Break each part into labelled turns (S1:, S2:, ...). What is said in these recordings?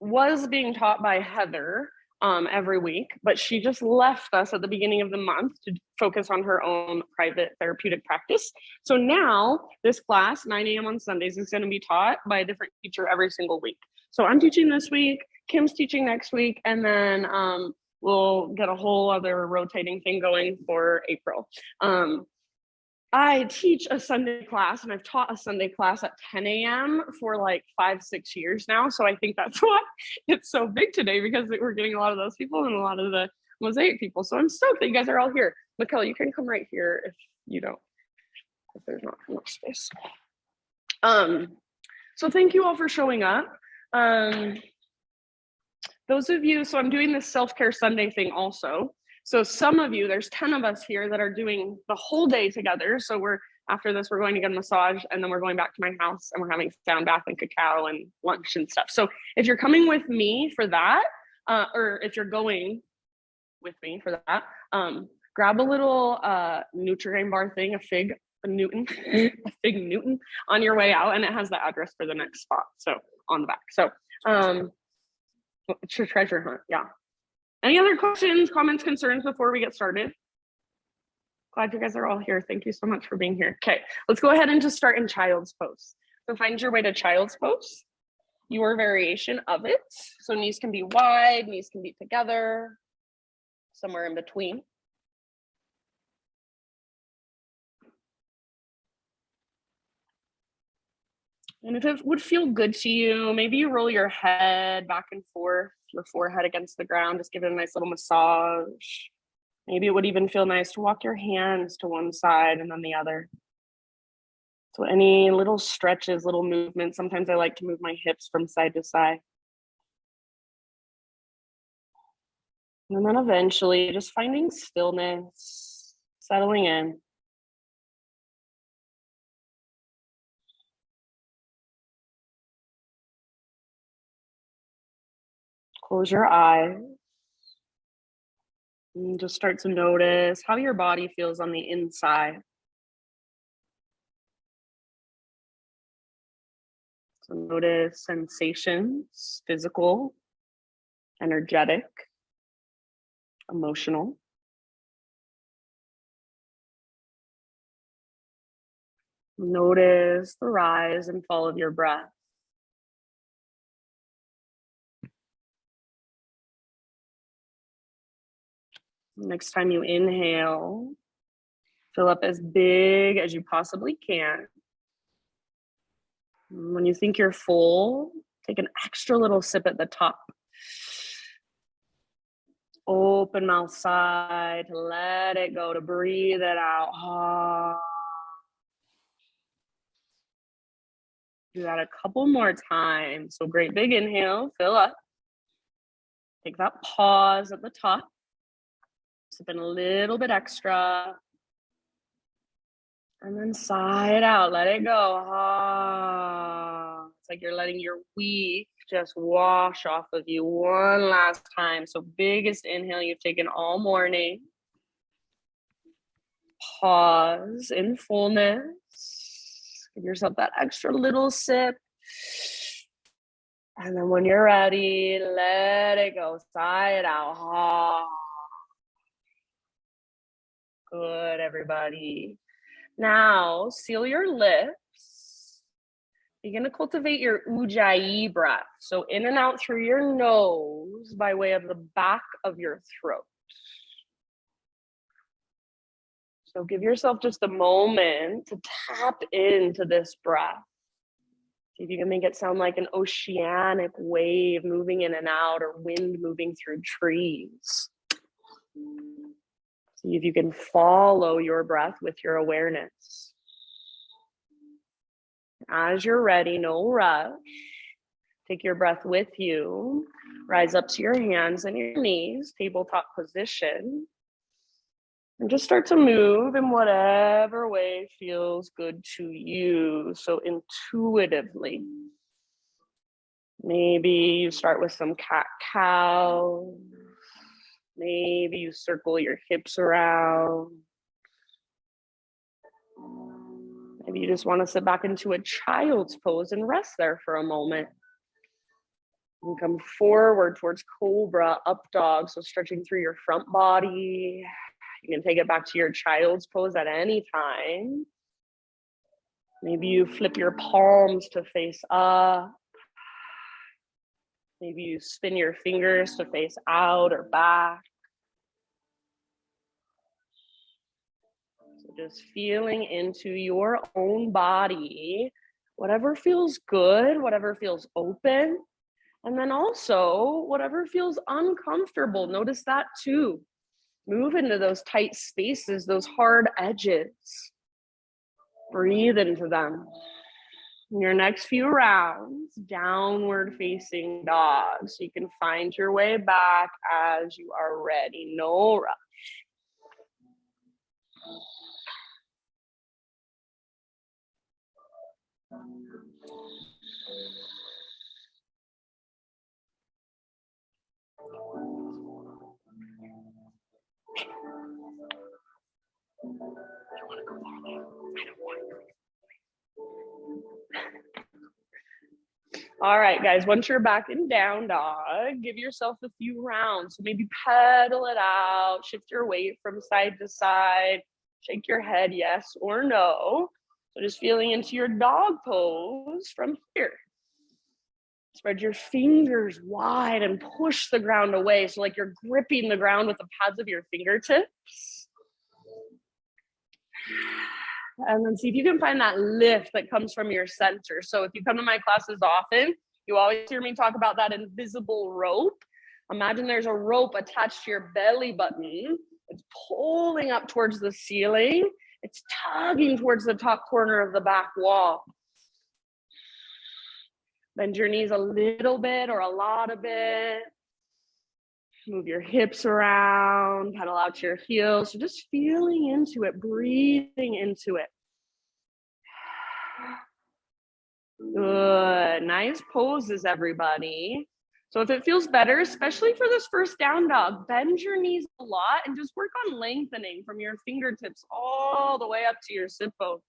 S1: was being taught by Heather every week, but she just left us at the beginning of the month to focus on her own private therapeutic practice. So now this class, 9 a.m. on Sundays, is going to be taught by a different teacher every single week. So I'm teaching this week, Kim's teaching next week, and then we'll get a whole other rotating thing going for April. I teach a Sunday class, and I've taught a Sunday class at 10 a.m. for like 5-6 years now. So I think that's why it's so big today, because we're getting a lot of those people and a lot of the Mosaic people. So I'm stoked that you guys are all here. Mikkel, you can come right here if there's not enough space. So thank you all for showing up. Those of you, so I'm doing this self-care Sunday thing also. So some of you, there's 10 of us here that are doing the whole day together. So after this, we're going to get a massage, and then we're going back to my house, and we're having sound bath and cacao and lunch and stuff. So if you're coming with me for that, or if you're going with me for that, grab a little Nutrigrain bar thing, a fig Newton on your way out, and it has the address for the next spot. So on the back. So it's your treasure hunt. Yeah. Any other questions, comments, concerns before we get started? Glad you guys are all here. Thank you so much for being here. Okay, let's go ahead and just start in child's pose. So find your way to child's pose, your variation of it. So knees can be wide, knees can be together, somewhere in between. And if it would feel good to you, maybe you roll your head back and forth, your forehead against the ground, just give it a nice little massage. Maybe it would even feel nice to walk your hands to one side and then the other. So any little stretches, little movements. Sometimes I like to move my hips from side to side. And then eventually just finding stillness, settling in. Close your eyes and just start to notice how your body feels on the inside. So notice sensations, physical, energetic, emotional. Notice the rise and fall of your breath. Next time you inhale, fill up as big as you possibly can. When you think you're full, take an extra little sip at the top. Open mouth side, let it go, to breathe it out. Do that a couple more times. So great big inhale, fill up. Take that pause at the top. Sip in a little bit extra. And then sigh it out, let it go. It's like you're letting your week just wash off of you one last time. So biggest inhale you've taken all morning. Pause in fullness. Give yourself that extra little sip. And then when you're ready, let it go. Sigh it out. Good, everybody. Now, seal your lips. Begin to cultivate your Ujjayi breath. So in and out through your nose by way of the back of your throat. So give yourself just a moment to tap into this breath. See if you can make it sound like an oceanic wave moving in and out, or wind moving through trees. See if you can follow your breath with your awareness. As you're ready, no rush. Take your breath with you. Rise up to your hands and your knees, tabletop position. And just start to move in whatever way feels good to you. So intuitively. Maybe you start with some cat-cow. Maybe you circle your hips around. Maybe you just want to sit back into a child's pose and rest there for a moment. And come forward towards cobra, up dog. So stretching through your front body. You can take it back to your child's pose at any time. Maybe you flip your palms to face up. Maybe you spin your fingers to face out or back. So just feeling into your own body, whatever feels good, whatever feels open. And then also whatever feels uncomfortable, notice that too. Move into those tight spaces, those hard edges. Breathe into them. In your next few rounds, downward facing dog. So you can find your way back as you are ready. No rush. All right, guys, once you're back in down dog, give yourself a few rounds. So maybe pedal it out, shift your weight from side to side, shake your head yes or no. So just feeling into your dog pose from here. Spread your fingers wide and push the ground away. So like you're gripping the ground with the pads of your fingertips. And then see if you can find that lift that comes from your center. So if you come to my classes often, you always hear me talk about that invisible rope. Imagine there's a rope attached to your belly button. It's pulling up towards the ceiling. It's tugging towards the top corner of the back wall. Bend your knees a little bit or a lot of bit. Move your hips around, pedal out your heels. So just feeling into it, breathing into it. Good, nice poses, everybody. So if it feels better, especially for this first down dog, bend your knees a lot and just work on lengthening from your fingertips all the way up to your sit bones.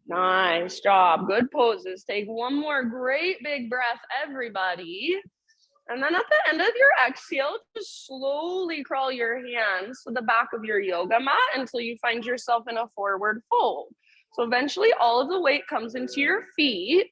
S1: Nice job, good poses. Take one more great big breath, everybody. And then at the end of your exhale, just slowly crawl your hands to the back of your yoga mat until you find yourself in a forward fold. So eventually all of the weight comes into your feet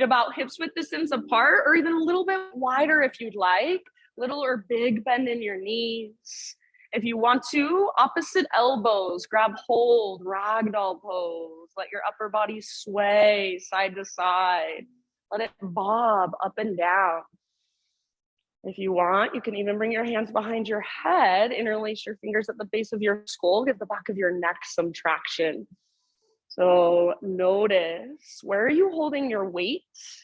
S1: about hips width distance apart, or even a little bit wider if you'd like, little or big bend in your knees. If you want to, opposite elbows, grab hold, ragdoll pose. Let your upper body sway side to side. Let it bob up and down. If you want, you can even bring your hands behind your head, interlace your fingers at the base of your skull, give the back of your neck some traction. So notice, where are you holding your weight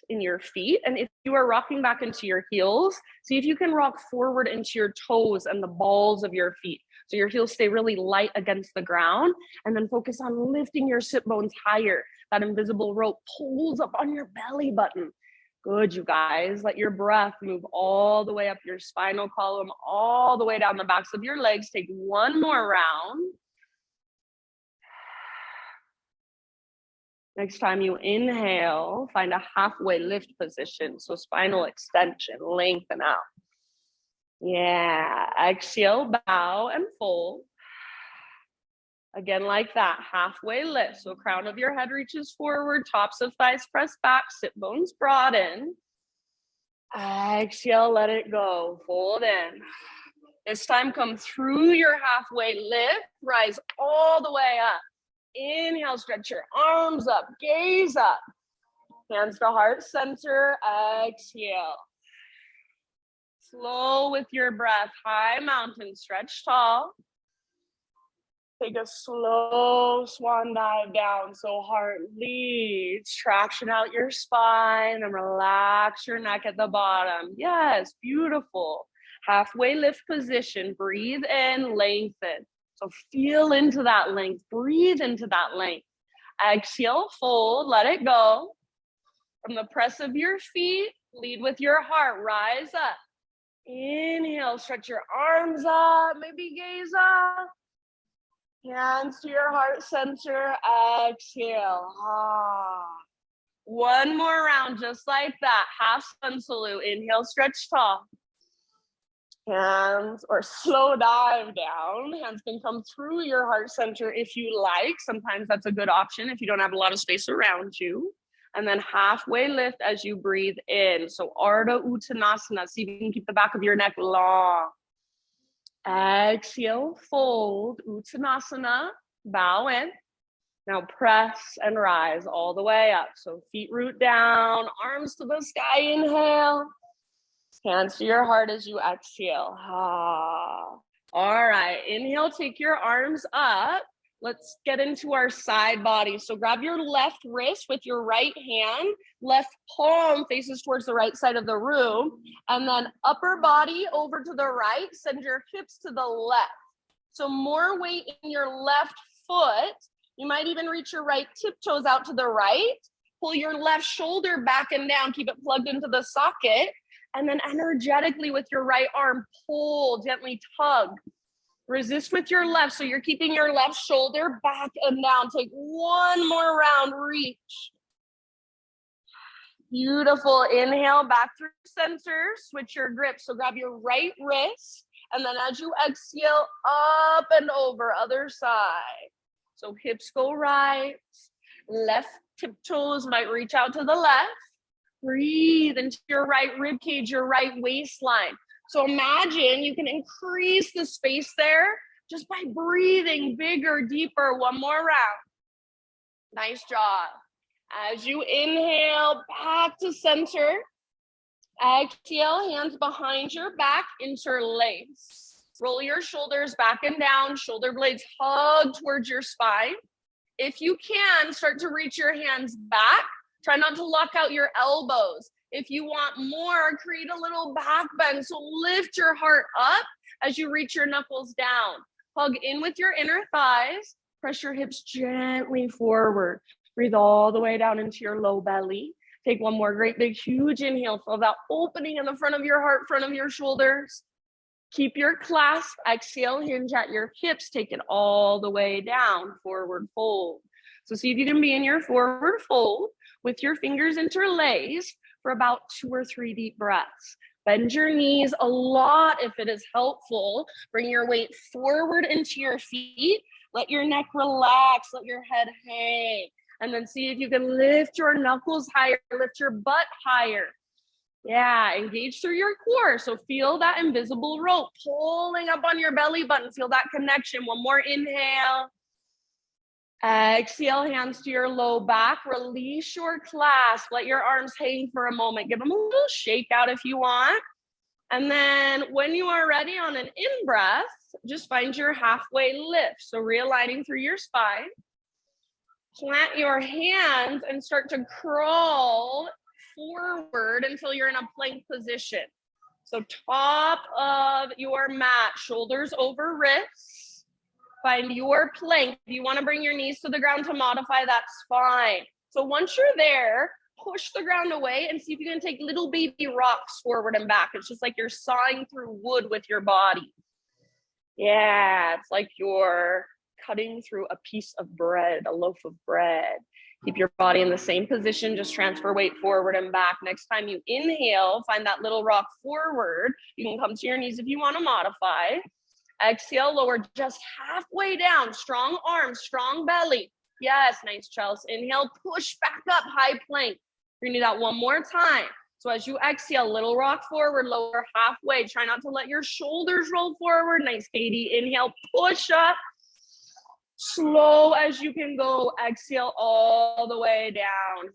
S1: in your feet? And if you are rocking back into your heels, see if you can rock forward into your toes and the balls of your feet. So your heels stay really light against the ground, and then focus on lifting your sit bones higher. That invisible rope pulls up on your belly button. Good, you guys. Let your breath move all the way up your spinal column, all the way down the backs of your legs. Take one more round. Next time you inhale, find a halfway lift position. So spinal extension, lengthen out. Yeah, exhale, bow and fold. Again, like that, halfway lift. So crown of your head reaches forward, tops of thighs press back, sit bones broaden. Exhale, let it go, fold in. This time come through your halfway lift, rise all the way up. Inhale, stretch your arms up, gaze up. Hands to heart center, exhale. Slow with your breath, high mountain, stretch tall. Take a slow swan dive down. So heart leads, traction out your spine, and relax your neck at the bottom. Yes, beautiful. Halfway lift position, breathe in, lengthen. So feel into that length, breathe into that length. Exhale, fold, let it go. From the press of your feet, lead with your heart, rise up. Inhale, stretch your arms up, maybe gaze up. Hands to your heart center. Exhale. One more round, just like that. Half sun salute. Inhale, stretch tall. Hands, or slow dive down. Hands can come through your heart center if you like. Sometimes that's a good option if you don't have a lot of space around you. And then halfway lift as you breathe in. So Ardha Uttanasana. See if you can keep the back of your neck long. Exhale, fold, Uttanasana, bow in. Now press and rise all the way up. So feet root down, arms to the sky, inhale. Hands to your heart as you exhale. All right, inhale, take your arms up. Let's get into our side body. So grab your left wrist with your right hand, left palm faces towards the right side of the room, and then upper body over to the right, send your hips to the left. So more weight in your left foot. You might even reach your right tiptoes out to the right. Pull your left shoulder back and down, keep it plugged into the socket, and then energetically with your right arm, pull, gently tug. Resist with your left, so you're keeping your left shoulder back and down. Take one more round, reach. Beautiful, inhale, back through center, switch your grip. So grab your right wrist, and then as you exhale, up and over, other side. So hips go right, left tiptoes might reach out to the left. Breathe into your right rib cage, your right waistline. So imagine you can increase the space there just by breathing bigger, deeper. One more round. Nice job. As you inhale, back to center. Exhale, hands behind your back, interlace. Roll your shoulders back and down, shoulder blades hug towards your spine. If you can, start to reach your hands back. Try not to lock out your elbows. If you want more, create a little back bend. So lift your heart up as you reach your knuckles down. Hug in with your inner thighs. Press your hips gently forward. Breathe all the way down into your low belly. Take one more great big huge inhale. Feel that opening in the front of your heart, front of your shoulders. Keep your clasp. Exhale, hinge at your hips. Take it all the way down. Forward fold. So see if you can be in your forward fold with your fingers interlaced for about 2 or 3 deep breaths. Bend your knees a lot if it is helpful. Bring your weight forward into your feet. Let your neck relax. Let your head hang. And then see if you can lift your knuckles higher. Lift your butt higher. Yeah, engage through your core. So feel that invisible rope pulling up on your belly button. Feel that connection. One more inhale. Exhale, hands to your low back. Release your clasp. Let your arms hang for a moment. Give them a little shake out if you want. And then when you are ready on an in-breath, just find your halfway lift. So realigning through your spine. Plant your hands and start to crawl forward until you're in a plank position. So top of your mat, shoulders over wrists. Find your plank. If you want to bring your knees to the ground to modify, that's fine. So once you're there, push the ground away and see if you can take little baby rocks forward and back. It's just like you're sawing through wood with your body. Yeah, it's like you're cutting through a piece of bread, a loaf of bread. Keep your body in the same position, just transfer weight forward and back. Next time you inhale, find that little rock forward. You can come to your knees if you want to modify. Exhale, lower just halfway down. Strong arms, strong belly. Yes, nice, Chelsea. Inhale, push back up, high plank. You're gonna do that one more time. So as you exhale, little rock forward, lower halfway. Try not to let your shoulders roll forward. Nice, Katie. Inhale, push up. Slow as you can go. Exhale all the way down.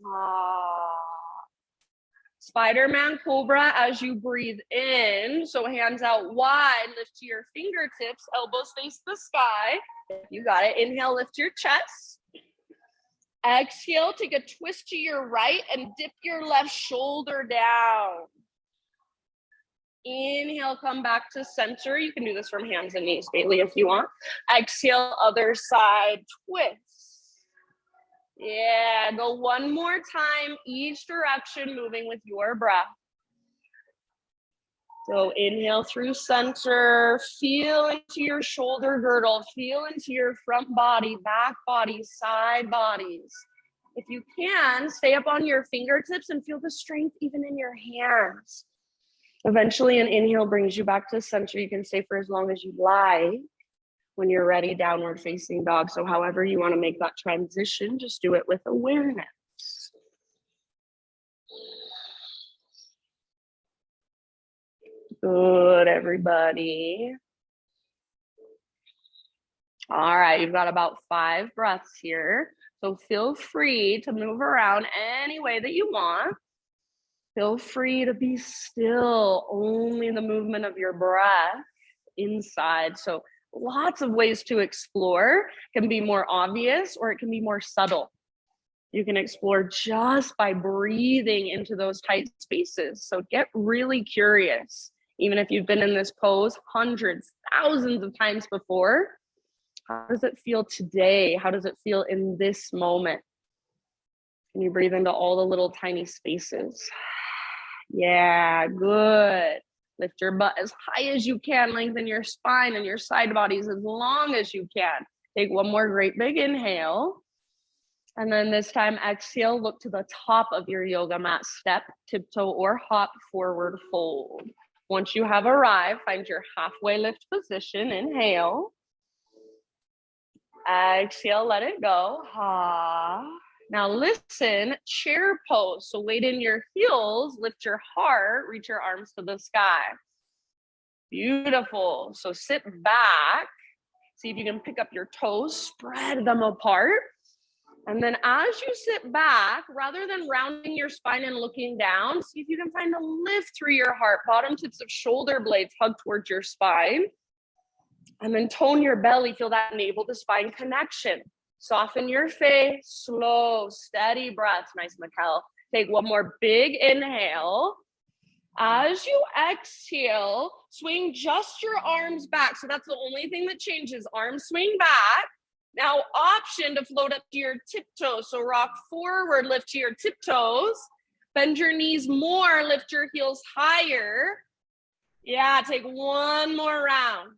S1: Spider-Man Cobra as you breathe in. So hands out wide, lift to your fingertips, elbows face the sky. You got it. Inhale, lift your chest. Exhale, take a twist to your right and dip your left shoulder down. Inhale, come back to center. You can do this from hands and knees, Bailey, if you want. Exhale, other side, twist. Yeah, go one more time, each direction, moving with your breath. So inhale through center, feel into your shoulder girdle, feel into your front body, back body, side bodies. If you can, stay up on your fingertips and feel the strength even in your hands. Eventually, an inhale brings you back to center. You can stay for as long as you like. When you're ready, downward facing dog. So however you want to make that transition, just do it with awareness. Good, everybody. All right, you've got about 5 breaths here. So feel free to move around any way that you want. Feel free to be still, only the movement of your breath inside. So lots of ways to explore. It can be more obvious or it can be more subtle. You can explore just by breathing into those tight spaces. So get really curious. Even if you've been in this pose hundreds, thousands of times before, how does it feel today? How does it feel in this moment? Can you breathe into all the little tiny spaces? Yeah, good. Lift your butt as high as you can. Lengthen your spine and your side bodies as long as you can. Take one more great big inhale. And then this time, exhale, look to the top of your yoga mat. Step, tiptoe, or hop, forward fold. Once you have arrived, find your halfway lift position. Inhale. Exhale, let it go. Ha. Now listen, chair pose. So weight in your heels, lift your heart, reach your arms to the sky. Beautiful. So sit back. See if you can pick up your toes, spread them apart. And then as you sit back, rather than rounding your spine and looking down, see if you can find a lift through your heart. Bottom tips of shoulder blades hug towards your spine. And then tone your belly, feel that navel to spine connection. Soften your face, slow, steady breaths. Nice, Mikkel. Take one more big inhale. As you exhale, swing just your arms back. So that's the only thing that changes. Arms swing back. Now option to float up to your tiptoes. So rock forward, lift to your tiptoes. Bend your knees more, lift your heels higher. Yeah, take one more round.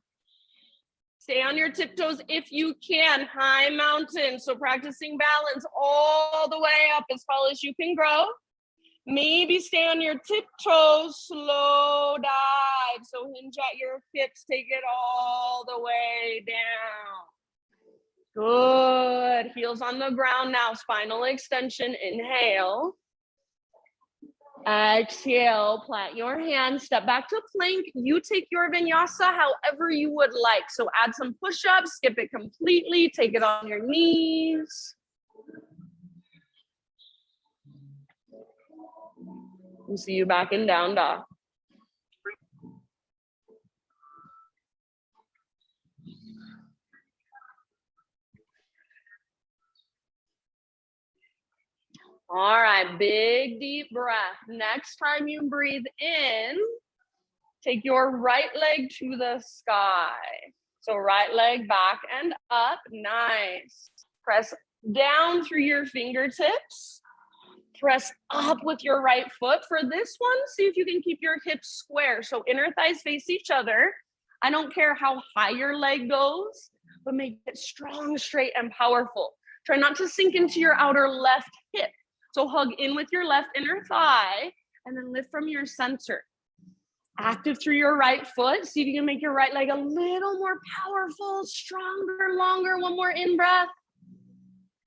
S1: Stay on your tiptoes if you can. High mountain. So practicing balance all the way up as tall as you can grow. Maybe stay on your tiptoes, slow dive. So hinge at your hips, take it all the way down. Good. Heels on the ground now. Spinal extension. Inhale. Exhale, plant your hands, step back to plank. You take your vinyasa however you would like. So add some push-ups, skip it completely, take it on your knees. We'll see you back in down dog. All right, big deep breath. Next time you breathe in, take your right leg to the sky. So right leg back and up, nice. Press down through your fingertips. Press up with your right foot. For this one, see if you can keep your hips square. So inner thighs face each other. I don't care how high your leg goes, but make it strong, straight, and powerful. Try not to sink into your outer left hip. So hug in with your left inner thigh and then lift from your center. Active through your right foot. See if you can make your right leg a little more powerful, stronger, longer. One more in breath.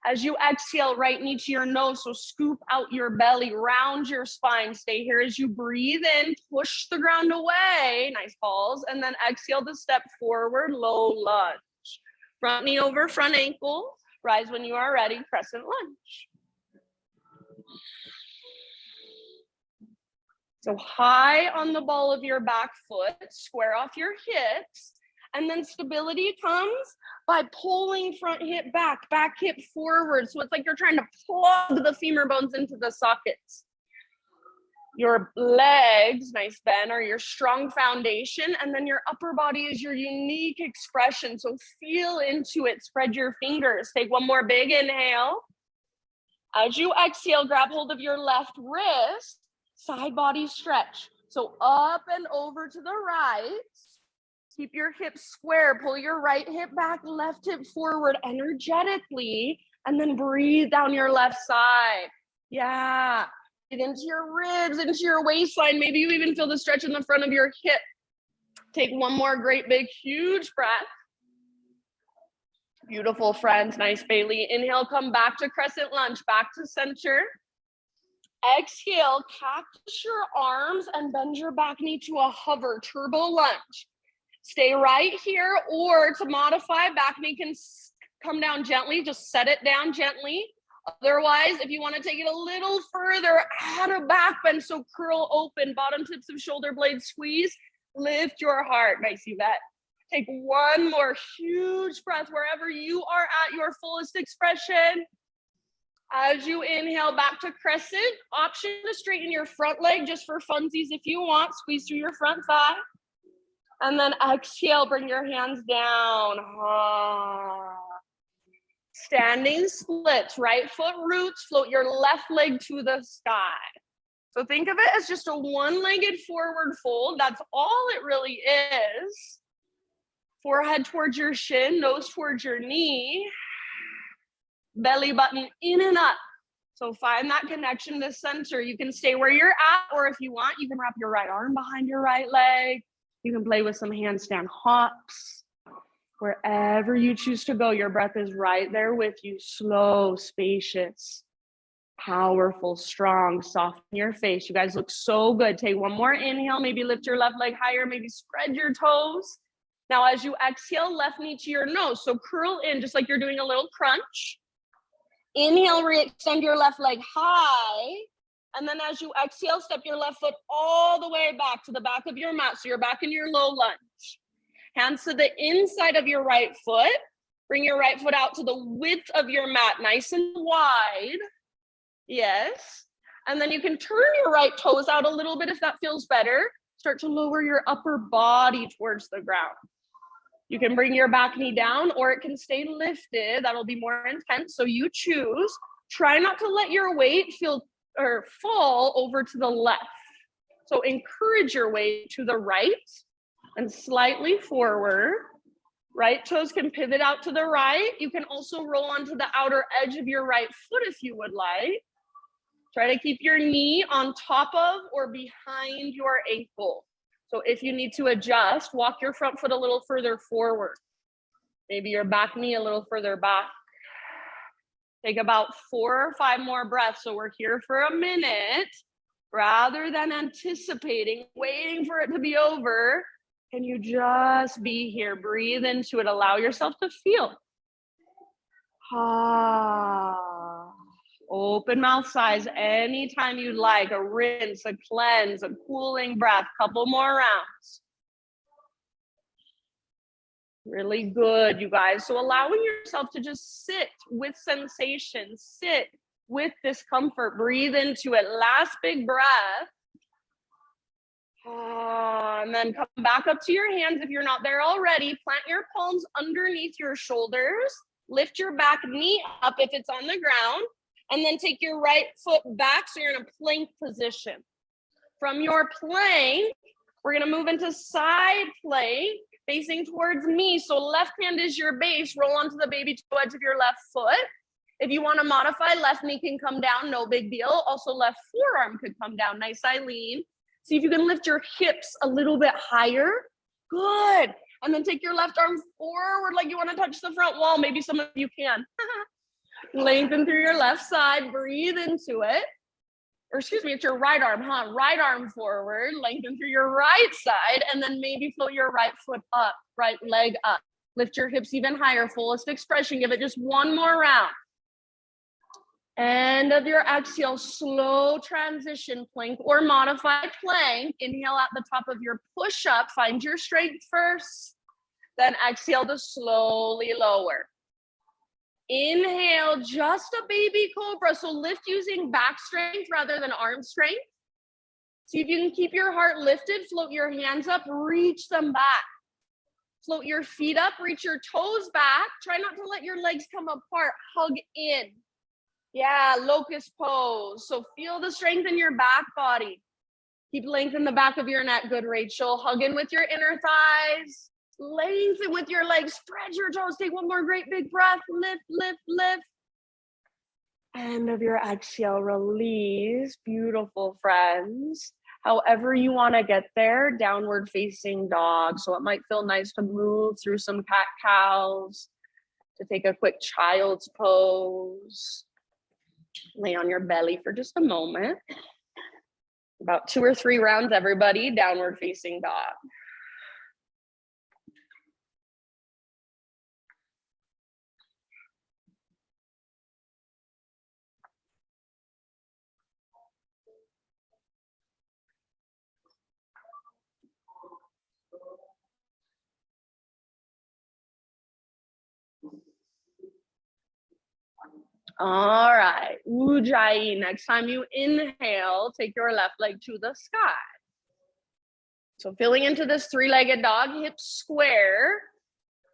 S1: As you exhale, right knee to your nose. So scoop out your belly, round your spine. Stay here as you breathe in, push the ground away. Nice pause. And then exhale to step forward, low lunge. Front knee over front ankle. Rise when you are ready, crescent lunge. So high on the ball of your back foot, square off your hips, and then stability comes by pulling front hip back hip forward. So it's like you're trying to plug the femur bones into the sockets. Your legs, nice bend, are your strong foundation, and then your upper body is your unique expression. So feel into it, spread your fingers. Take one more big inhale. As you exhale, grab hold of your left wrist. Side body stretch. So up and over to the right. Keep your hips square. Pull your right hip back, left hip forward energetically, and then breathe down your left side. Yeah. Breathe into your ribs, into your waistline. Maybe you even feel the stretch in the front of your hip. Take one more great big huge breath. Beautiful, friends. Nice, Bailey. Inhale, come back to crescent lunge, back to center. Exhale, cactus your arms and bend your back knee to a hover, turbo lunge. Stay right here, or to modify, back knee can come down gently. Just set it down gently. Otherwise, if you want to take it a little further, add a back bend. So curl open, bottom tips of shoulder blades squeeze. Lift your heart. Nice, Yvette. Take one more huge breath wherever you are at your fullest expression. As you inhale back to crescent, option to straighten your front leg just for funsies if you want. Squeeze through your front thigh. And then exhale, bring your hands down. Standing splits, right foot roots, float your left leg to the sky. So think of it as just a one-legged forward fold. That's all it really is. Forehead towards your shin, nose towards your knee. Belly button in and up. So find that connection to center. You can stay where you're at, or if you want, you can wrap your right arm behind your right leg. You can play with some handstand hops. Wherever you choose to go, your breath is right there with you. Slow, spacious, powerful, strong, soften your face. You guys look so good. Take one more inhale. Maybe lift your left leg higher. Maybe spread your toes. Now, as you exhale, left knee to your nose. So curl in just like you're doing a little crunch. Inhale, re-extend your left leg high. And then as you exhale, step your left foot all the way back to the back of your mat. So you're back in your low lunge. Hands to the inside of your right foot. Bring your right foot out to the width of your mat, nice and wide. Yes. And then you can turn your right toes out a little bit if that feels better. Start to lower your upper body towards the ground. You can bring your back knee down, or it can stay lifted. That'll be more intense, so you choose. Try not to let your weight fall over to the left. So encourage your weight to the right and slightly forward. Right toes can pivot out to the right. You can also roll onto the outer edge of your right foot if you would like. Try to keep your knee on top of or behind your ankle. So if you need to adjust, walk your front foot a little further forward. Maybe your back knee a little further back. Take about 4 or 5 more breaths. So we're here for a minute. Rather than anticipating, waiting for it to be over, can you just be here? Breathe into it. Allow yourself to feel. Open mouth size anytime you'd like. A rinse, a cleanse, a cooling breath. Couple more rounds. Really good, you guys. So allowing yourself to just sit with sensation, sit with discomfort. Breathe into it. Last big breath. And then come back up to your hands if you're not there already. Plant your palms underneath your shoulders. Lift your back knee up if it's on the ground. And then take your right foot back so you're in a plank position. From your plank, we're going to move into side plank, facing towards me. So left hand is your base. Roll onto the baby toe edge of your left foot. If you want to modify, left knee can come down, no big deal. Also, left forearm could come down. Nice, Eileen. See if you can lift your hips a little bit higher. Good. And then take your left arm forward like you want to touch the front wall. Maybe some of you can. Lengthen through your left side. Breathe into it. Or excuse me, it's your right arm, huh? Right arm forward. Lengthen through your right side. And then maybe float your right foot up, right leg up. Lift your hips even higher. Fullest expression. Give it just one more round. End of your exhale, slow transition plank or modified plank. Inhale at the top of your push-up. Find your strength first. Then exhale to slowly lower. Inhale, just a baby cobra. So lift using back strength rather than arm strength. See if you can keep your heart lifted. Float your hands up, reach them back. Float your feet up, reach your toes back. Try not to let your legs come apart. Hug in. Yeah, locust pose. So feel the strength in your back body. Keep lengthening the back of your neck. Good, Rachel. Hug in with your inner thighs. Lengthen with your legs. Spread your toes. Take one more great big breath. Lift, lift, lift. End of your exhale, release. Beautiful, friends. However you want to get there, downward facing dog. So it might feel nice to move through some cat-cows, to take a quick child's pose. Lay on your belly for just a moment. About 2 or 3 rounds, everybody. Downward facing dog. All right, Ujjayi. Next time you inhale, take your left leg to the sky. So feeling into this 3-legged dog, hips square.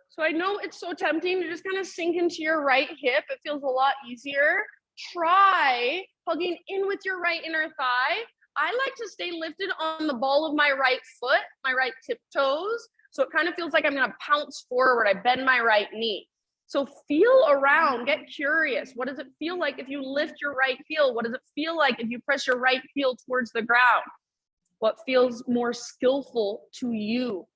S1: So I know it's so tempting to just kind of sink into your right hip. It feels a lot easier. Try hugging in with your right inner thigh. I like to stay lifted on the ball of my right foot, my right tiptoes. So it kind of feels like I'm gonna pounce forward. I bend my right knee. So feel around, get curious. What does it feel like if you lift your right heel? What does it feel like if you press your right heel towards the ground? What feels more skillful to you?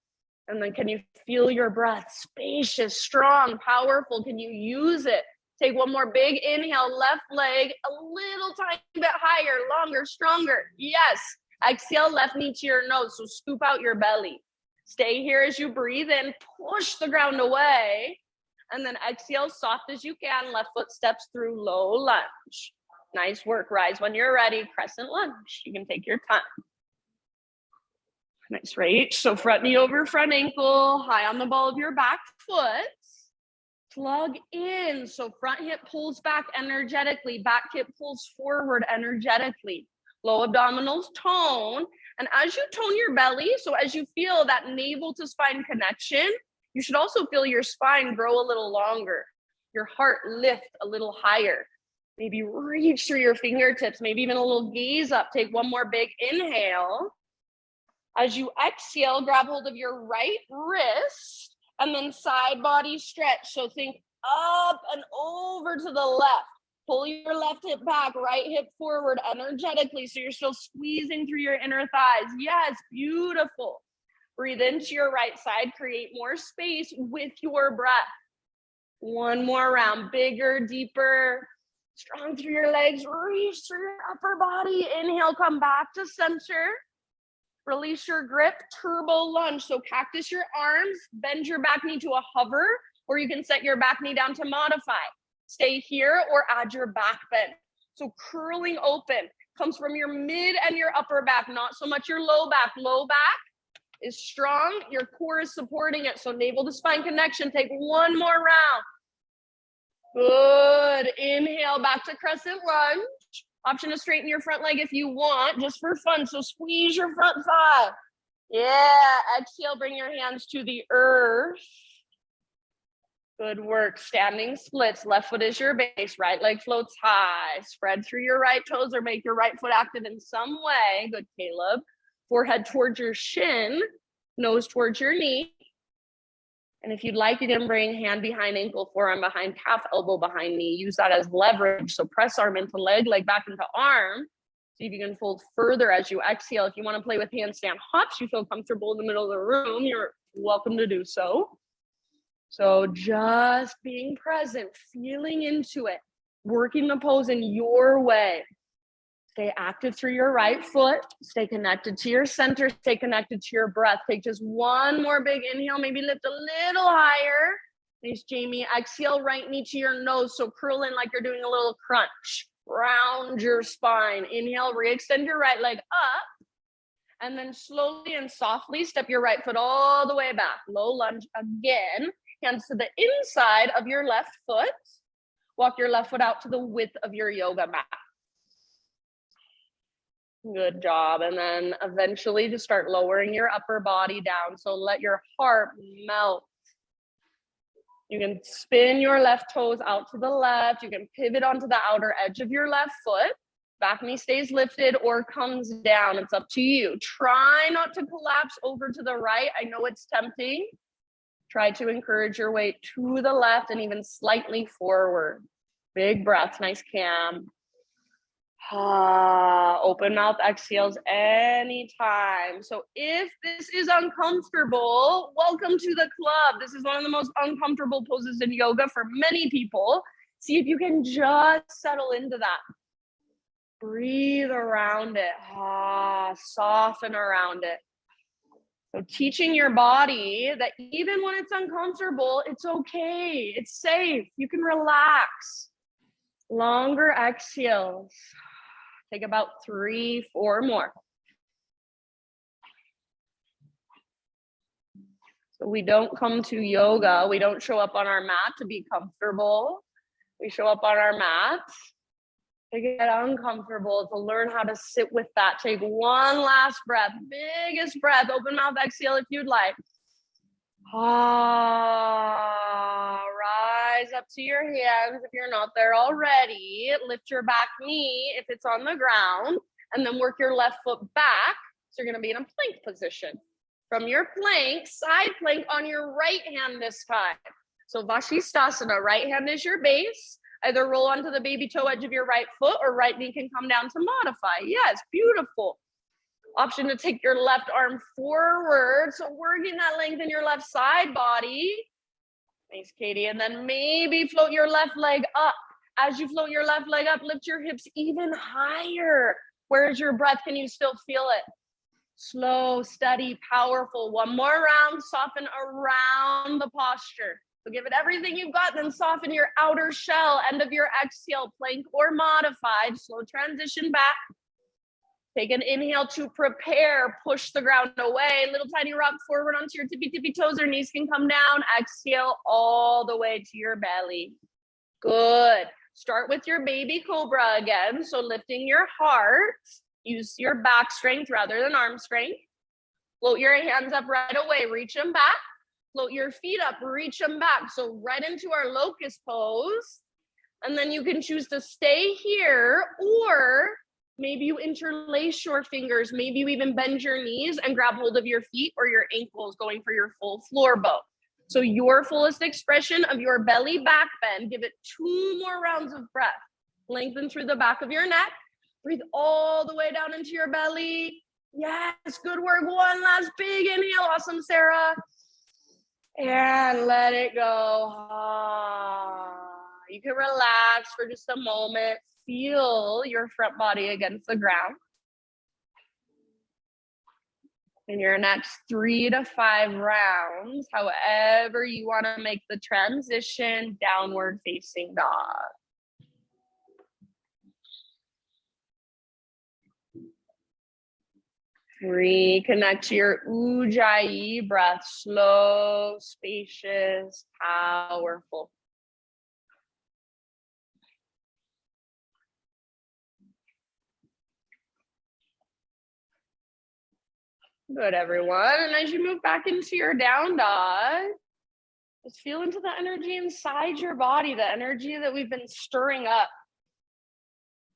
S1: And then can you feel your breath? Spacious, strong, powerful. Can you use it? Take one more big inhale, left leg a little tiny bit higher, longer, stronger. Yes. Exhale, left knee to your nose. So scoop out your belly. Stay here as you breathe in, push the ground away. And then exhale, soft as you can. Left foot steps through, low lunge. Nice work. Rise when you're ready. Crescent lunge. You can take your time. Nice, Rach. So front knee over front ankle, high on the ball of your back foot. Plug in. So front hip pulls back energetically. Back hip pulls forward energetically. Low abdominals tone. And as you tone your belly, so as you feel that navel to spine connection, you should also feel your spine grow a little longer, your heart lift a little higher. Maybe reach through your fingertips, maybe even a little gaze up. Take one more big inhale. As you exhale, grab hold of your right wrist and then side body stretch. So think up and over to the left. Pull your left hip back, right hip forward energetically. So you're still squeezing through your inner thighs. Yes, beautiful. Breathe into your right side, create more space with your breath. One more round, bigger, deeper, strong through your legs, reach through your upper body. Inhale, come back to center. Release your grip, turbo lunge. So cactus your arms, bend your back knee to a hover, or you can set your back knee down to modify. Stay here or add your back bend. So curling open comes from your mid and your upper back, not so much your low back. Low back is strong, your core is supporting it. So navel to spine connection. Take one more round. Good. Inhale, back to crescent lunge. Option to straighten your front leg if you want, just for fun. So squeeze your front thigh. Yeah. Exhale, bring your hands to the earth. Good work. Standing splits. Left foot is your base. Right leg floats high. Spread through your right toes or make your right foot active in some way. Good, Caleb. Forehead towards your shin. Nose towards your knee. And if you'd like, you can bring hand behind ankle, forearm behind calf, elbow behind knee. Use that as leverage. So press arm into leg, leg back into arm. See if you can fold further as you exhale. If you want to play with handstand hops, you feel comfortable in the middle of the room, you're welcome to do so. So just being present, feeling into it, working the pose in your way. Stay active through your right foot. Stay connected to your center. Stay connected to your breath. Take just one more big inhale. Maybe lift a little higher. Nice, Jamie. Exhale, right knee to your nose. So curl in like you're doing a little crunch. Round your spine. Inhale, re-extend your right leg up. And then slowly and softly step your right foot all the way back. Low lunge again. Hands to the inside of your left foot. Walk your left foot out to the width of your yoga mat. Good job. And then eventually just start lowering your upper body down. So let your heart melt. You can spin your left toes out to the left. You can pivot onto the outer edge of your left foot. Back knee stays lifted or comes down. It's up to you. Try not to collapse over to the right. I know it's tempting. Try to encourage your weight to the left and even slightly forward. Big breaths, nice cam. Open mouth exhales anytime. So if this is uncomfortable, welcome to the club. This is one of the most uncomfortable poses in yoga for many people. See if you can just settle into that. Breathe around it. Soften around it. So teaching your body that even when it's uncomfortable, it's okay. It's safe. You can relax. Longer exhales. Take about 3, 4 more. So we don't come to yoga. We don't show up on our mat to be comfortable. We show up on our mats to get uncomfortable, to learn how to sit with that. Take one last breath, biggest breath, open mouth exhale if you'd like. Rise up to your hands if you're not there already. Lift your back knee if it's on the ground, and then work your left foot back. So you're gonna be in a plank position. From your plank, side plank on your right hand this time. So Vashisthasana, right hand is your base. Either roll onto the baby toe edge of your right foot or right knee can come down to modify. Yes, beautiful. Option to take your left arm forward. So working that length in your left side body. Thanks, Katie. And then maybe float your left leg up. As you float your left leg up, lift your hips even higher. Where's your breath? Can you still feel it? Slow, steady, powerful. One more round. Soften around the posture. So give it everything you've got, then soften your outer shell, end of your exhale, plank or modified. Slow transition back. Take an inhale to prepare, push the ground away, little tiny rock forward onto your tippy toes, or knees can come down. Exhale all the way to your belly. Good. Start with your baby cobra again. So lifting your heart, use your back strength rather than arm strength. Float your hands up right away, reach them back. Float your feet up, reach them back. So right into our locust pose. And then you can choose to stay here, or maybe you interlace your fingers. Maybe you even bend your knees and grab hold of your feet or your ankles, going for your full floor bow. So your fullest expression of your belly back bend. Give it 2 more rounds of breath. Lengthen through the back of your neck. Breathe all the way down into your belly. Yes, good work. One last big inhale. Awesome, Sarah. And let it go. You can relax for just a moment. Feel your front body against the ground. In your next 3 to 5 rounds, however you want to make the transition, downward facing dog. Reconnect to your Ujjayi breath, slow, spacious, powerful. Good, everyone. And as you move back into your down dog, just feel into the energy inside your body, the energy that we've been stirring up.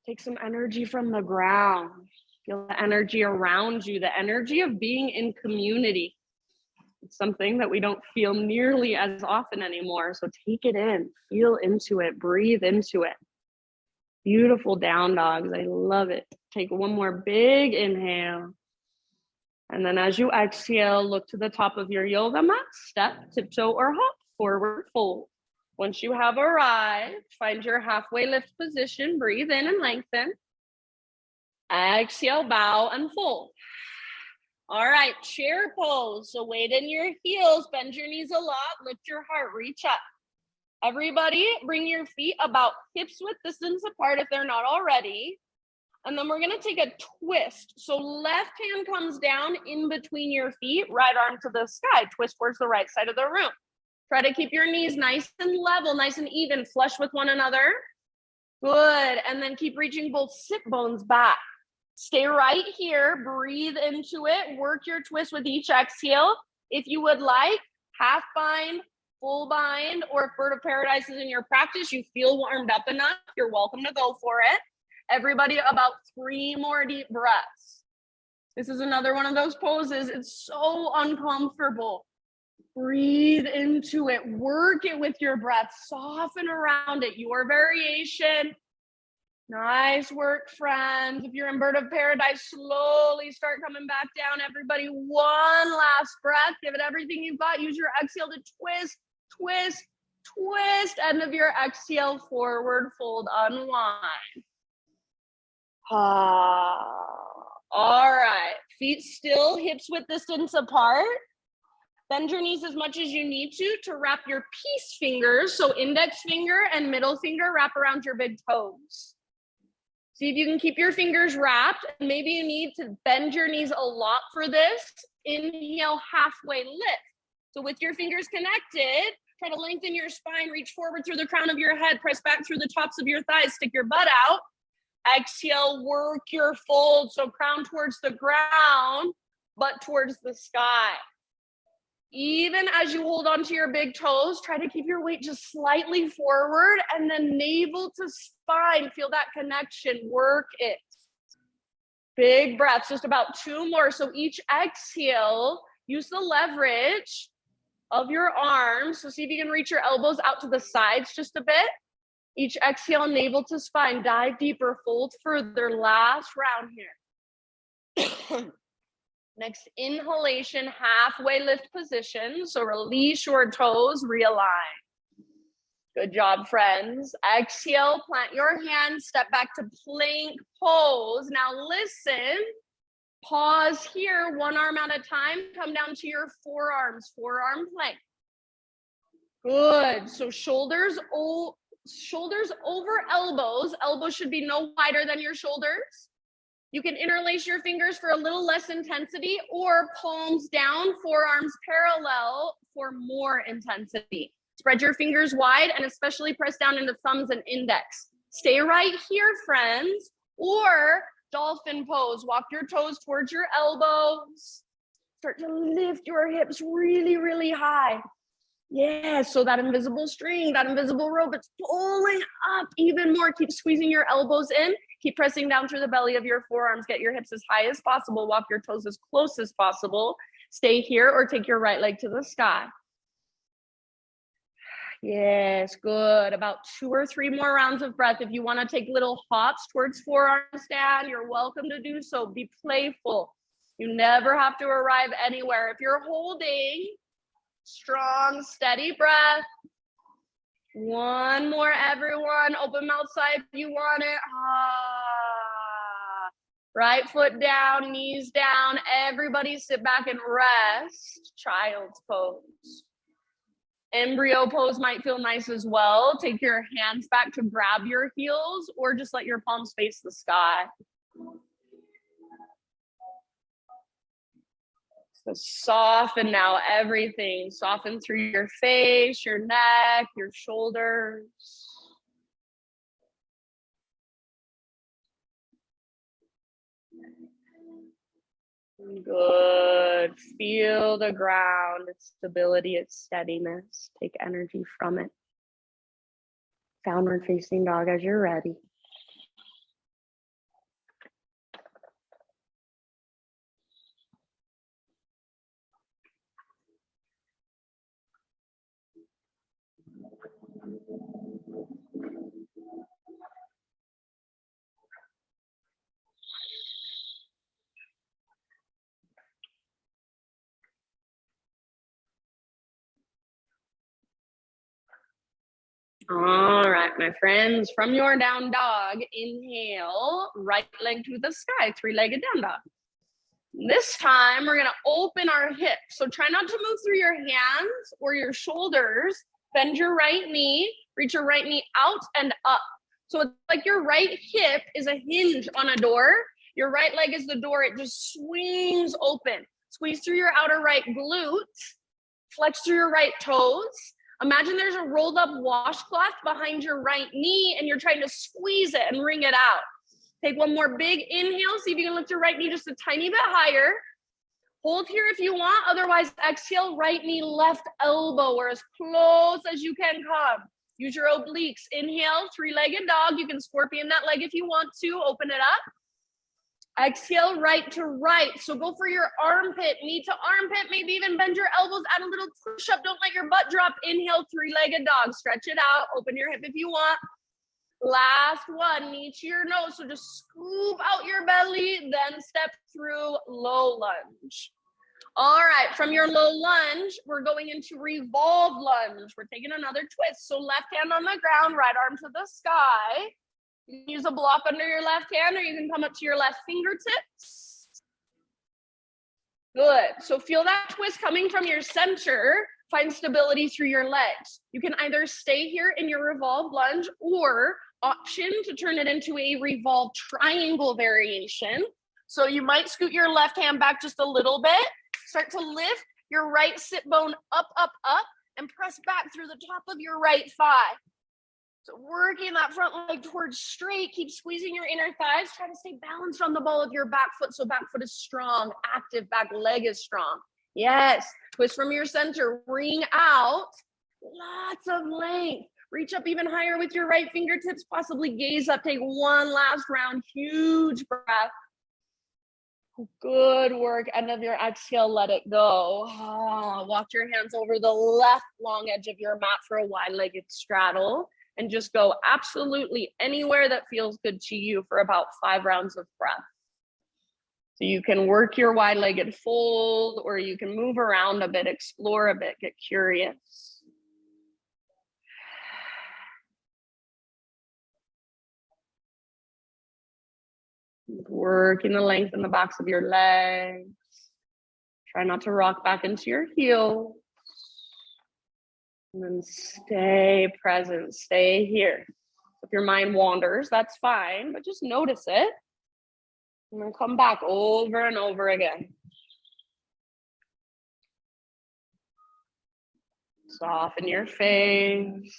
S1: Take some energy from the ground. Feel the energy around you, the energy of being in community. It's something that we don't feel nearly as often anymore. So take it in, feel into it, breathe into it. Beautiful down dogs. I love it. Take one more big inhale. And then as you exhale, look to the top of your yoga mat, step, tiptoe, or hop, forward fold. Once you have arrived, find your halfway lift position, breathe in and lengthen. Exhale, bow and fold. All right, chair pose. So weight in your heels, bend your knees a lot, lift your heart, reach up. Everybody, bring your feet about hips width distance apart if they're not already. And then we're gonna take a twist. So left hand comes down in between your feet, right arm to the sky, twist towards the right side of the room. Try to keep your knees nice and level, nice and even, flush with one another. Good, and then keep reaching both sit bones back. Stay right here, breathe into it, work your twist with each exhale. If you would like, half bind, full bind, or if Bird of Paradise is in your practice, you feel warmed up enough, you're welcome to go for it. Everybody, about 3 more deep breaths. This is another one of those poses. It's so uncomfortable. Breathe into it. Work it with your breath. Soften around it. Your variation. Nice work, friends. If you're in bird of paradise, slowly start coming back down. Everybody, one last breath. Give it everything you've got. Use your exhale to twist, twist, twist. End of your exhale, forward fold, unwind. All right. Feet still, hips width distance apart. Bend your knees as much as you need to wrap your peace fingers. So index finger and middle finger wrap around your big toes. See if you can keep your fingers wrapped. Maybe you need to bend your knees a lot for this. Inhale, halfway lift. So with your fingers connected, try to lengthen your spine, reach forward through the crown of your head, press back through the tops of your thighs, stick your butt out. Exhale, work your fold. So crown towards the ground, butt towards the sky. Even as you hold onto your big toes, try to keep your weight just slightly forward and then navel to spine. Feel that connection, work it. Big breaths, just about 2 more. So each exhale, use the leverage of your arms. So see if you can reach your elbows out to the sides just a bit. Each exhale, navel to spine, dive deeper, fold further. Last round here. Next inhalation, halfway lift position. So release your toes, realign. Good job, friends. Exhale, plant your hands, step back to plank pose. Now listen, pause here, one arm at a time. Come down to your forearms, forearm plank. Good. So shoulders over elbows. Elbows should be no wider than your shoulders. You can interlace your fingers for a little less intensity or palms down, forearms parallel for more intensity. Spread your fingers wide and especially press down into thumbs and index. Stay right here, friends, or dolphin pose. Walk your toes towards your elbows. Start to lift your hips really, really high. Yeah, so that invisible string, that invisible rope, it's pulling up even more. Keep squeezing your elbows in. Keep pressing down through the belly of your forearms. Get your hips as high as possible. Walk your toes as close as possible. Stay here or take your right leg to the sky. Yes, good. About 2 or 3 more rounds of breath. If you want to take little hops towards forearm stand, you're welcome to do so. Be playful. You never have to arrive anywhere. If you're holding, strong, steady breath. 1 more, everyone. Open mouth sigh if you want it. Right foot down, knees down. Everybody sit back and rest. Child's pose. Embryo pose might feel nice as well. Take your hands back to grab your heels or just let your palms face the sky. So soften now everything. Soften through your face, your neck, your shoulders. Good. Feel the ground, its stability, its steadiness. Take energy from it. Downward facing dog as you're ready. All right, my friends, from your down dog, inhale, right leg to the sky, 3-legged down dog. This time, we're gonna open our hips. So try not to move through your hands or your shoulders. Bend your right knee, reach your right knee out and up. So it's like your right hip is a hinge on a door. Your right leg is the door, it just swings open. Squeeze through your outer right glute, flex through your right toes. Imagine there's a rolled up washcloth behind your right knee and you're trying to squeeze it and wring it out. Take 1 more big inhale. See if you can lift your right knee just a tiny bit higher. Hold here if you want. Otherwise, exhale, right knee, left elbow, or as close as you can come. Use your obliques. Inhale, three-legged dog. You can scorpion that leg if you want to. Open it up. Exhale, right to right. So go for your armpit, knee to armpit, maybe even bend your elbows, add a little push-up. Don't let your butt drop. Inhale, three-legged dog. Stretch it out. Open your hip if you want. Last one, knee to your nose. So just scoop out your belly, then step through low lunge. All right, from your low lunge, we're going into revolved lunge. We're taking another twist. So left hand on the ground, right arm to the sky. You can use a block under your left hand, or you can come up to your left fingertips. Good. So feel that twist coming from your center. Find stability through your legs. You can either stay here in your revolved lunge or option to turn it into a revolved triangle variation. So you might scoot your left hand back just a little bit. Start to lift your right sit bone up, up, up, and press back through the top of your right thigh. So working that front leg towards straight, keep squeezing your inner thighs. Try to stay balanced on the ball of your back foot so back foot is strong, active, back leg is strong. Yes, twist from your center, ring out, lots of length. Reach up even higher with your right fingertips, possibly gaze up, take one last round, huge breath. Good work, end of your exhale, let it go. Walk your hands over the left long edge of your mat for a wide-legged straddle, and just go absolutely anywhere that feels good to you for about 5 rounds of breath. So you can work your wide-legged fold, or you can move around a bit, explore a bit, get curious. Working the length in the backs of your legs. Try not to rock back into your heels. And then stay present, stay here. If your mind wanders, that's fine, but just notice it. And then come back over and over again. Soften your face.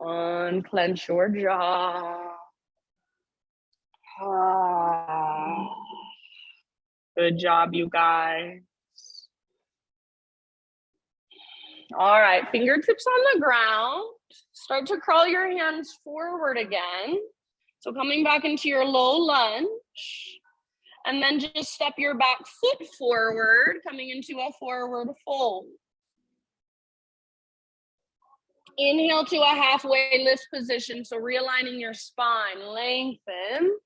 S1: Unclench your jaw. Good job, you guys. All right, fingertips on the ground. Start to crawl your hands forward again. So coming back into your low lunge. And then just step your back foot forward, coming into a forward fold. Inhale to a halfway lift position. So realigning your spine, lengthen.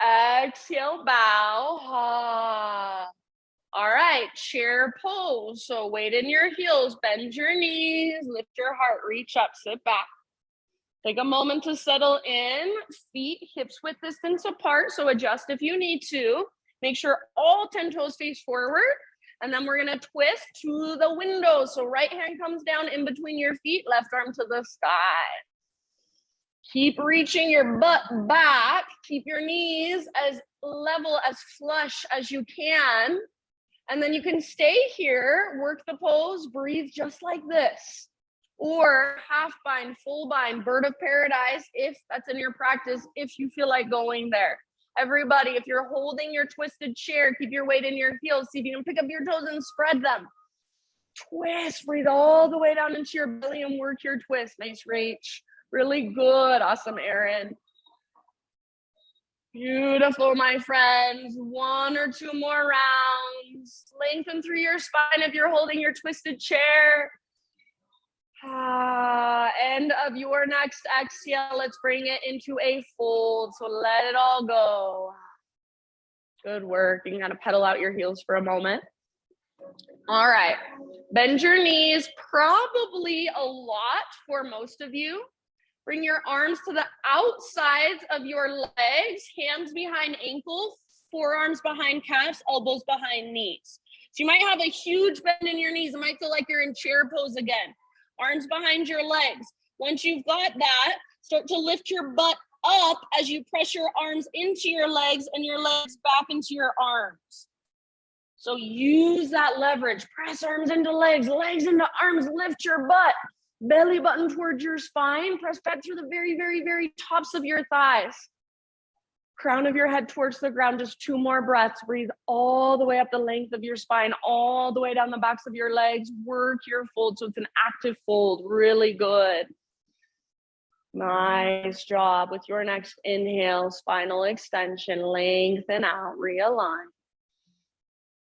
S1: Exhale, bow. All right, chair pose. So weight in your heels, bend your knees, lift your heart, reach up, sit back. Take a moment to settle in, feet hips width distance apart, so adjust if you need to. Make sure all 10 toes face forward, and then we're gonna twist to the window. So right hand comes down in between your feet, left arm to the sky. Keep reaching your butt back. Keep your knees as level, as flush as you can. And then you can stay here, work the pose, breathe just like this. Or half bind, full bind, bird of paradise, if that's in your practice, if you feel like going there. Everybody, if you're holding your twisted chair, keep your weight in your heels. See if you can pick up your toes and spread them. Twist, breathe all the way down into your belly and work your twist. Nice reach. Really good. Awesome, Erin. Beautiful, my friends. 1 or 2 more rounds. Lengthen through your spine if you're holding your twisted chair. End of your next exhale. Let's bring it into a fold. So let it all go. Good work. You can kind of pedal out your heels for a moment. All right. Bend your knees, probably a lot for most of you. Bring your arms to the outsides of your legs, hands behind ankles, forearms behind calves, elbows behind knees. So you might have a huge bend in your knees. It might feel like you're in chair pose again. Arms behind your legs. Once you've got that, start to lift your butt up as you press your arms into your legs and your legs back into your arms. So use that leverage. Press arms into legs, legs into arms, lift your butt. Belly button towards your spine. Press back through the very, very, very tops of your thighs. Crown of your head towards the ground, just 2 more breaths. Breathe all the way up the length of your spine, all the way down the backs of your legs. Work your fold so it's an active fold. Really good. Nice job. With your next inhale, spinal extension, lengthen out, realign.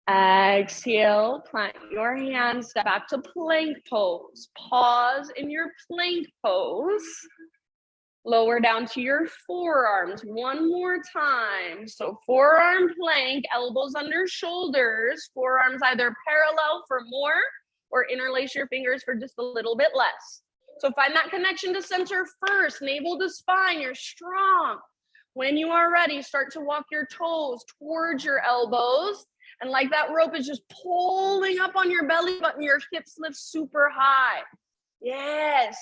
S1: Exhale, plant your hands, step back to plank pose. Pause in your plank pose. Lower down to your forearms one more time. So forearm plank, elbows under shoulders, forearms either parallel for more or interlace your fingers for just a little bit less. So find that connection to center first, navel to spine, you're strong. When you are ready, start to walk your toes towards your elbows. And like that rope is just pulling up on your belly button, your hips lift super high. Yes.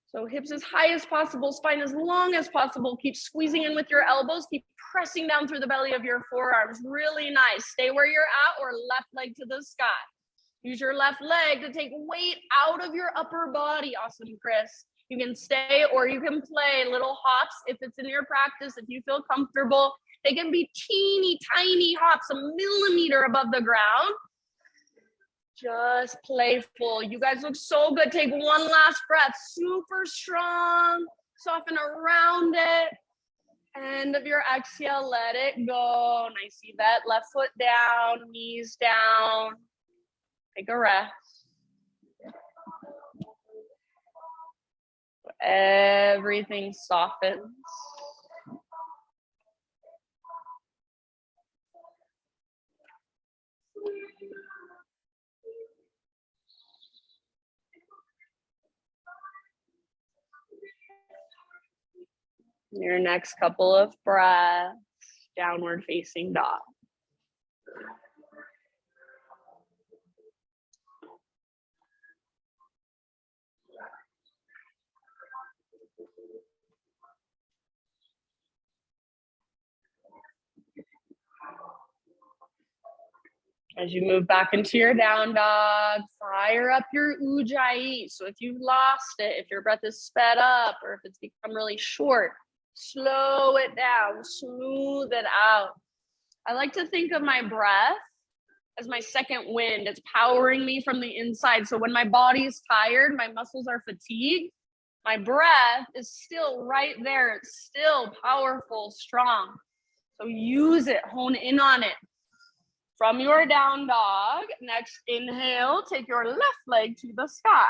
S1: So hips as high as possible, spine as long as possible. Keep squeezing in with your elbows. Keep pressing down through the belly of your forearms. Really nice. Stay where you're at or left leg to the sky. Use your left leg to take weight out of your upper body. Awesome, Chris. You can stay or you can play little hops if it's in your practice, if you feel comfortable. They can be teeny tiny hops, a millimeter above the ground. Just playful. You guys look so good. Take one last breath. Super strong. Soften around it. End of your exhale, let it go. Nice Yvette. Left foot down, knees down. Take a rest. Everything softens. Your next couple of breaths, downward facing dog. As you move back into your down dog, fire up your ujjayi. So if you've lost it, if your breath is sped up, or if it's become really short, slow it down, smooth it out. I like to think of my breath as my second wind. It's powering me from the inside. So when my body's tired, my muscles are fatigued, my breath is still right there. It's still powerful, strong. So use it, hone in on it. From your down dog, next inhale, take your left leg to the sky.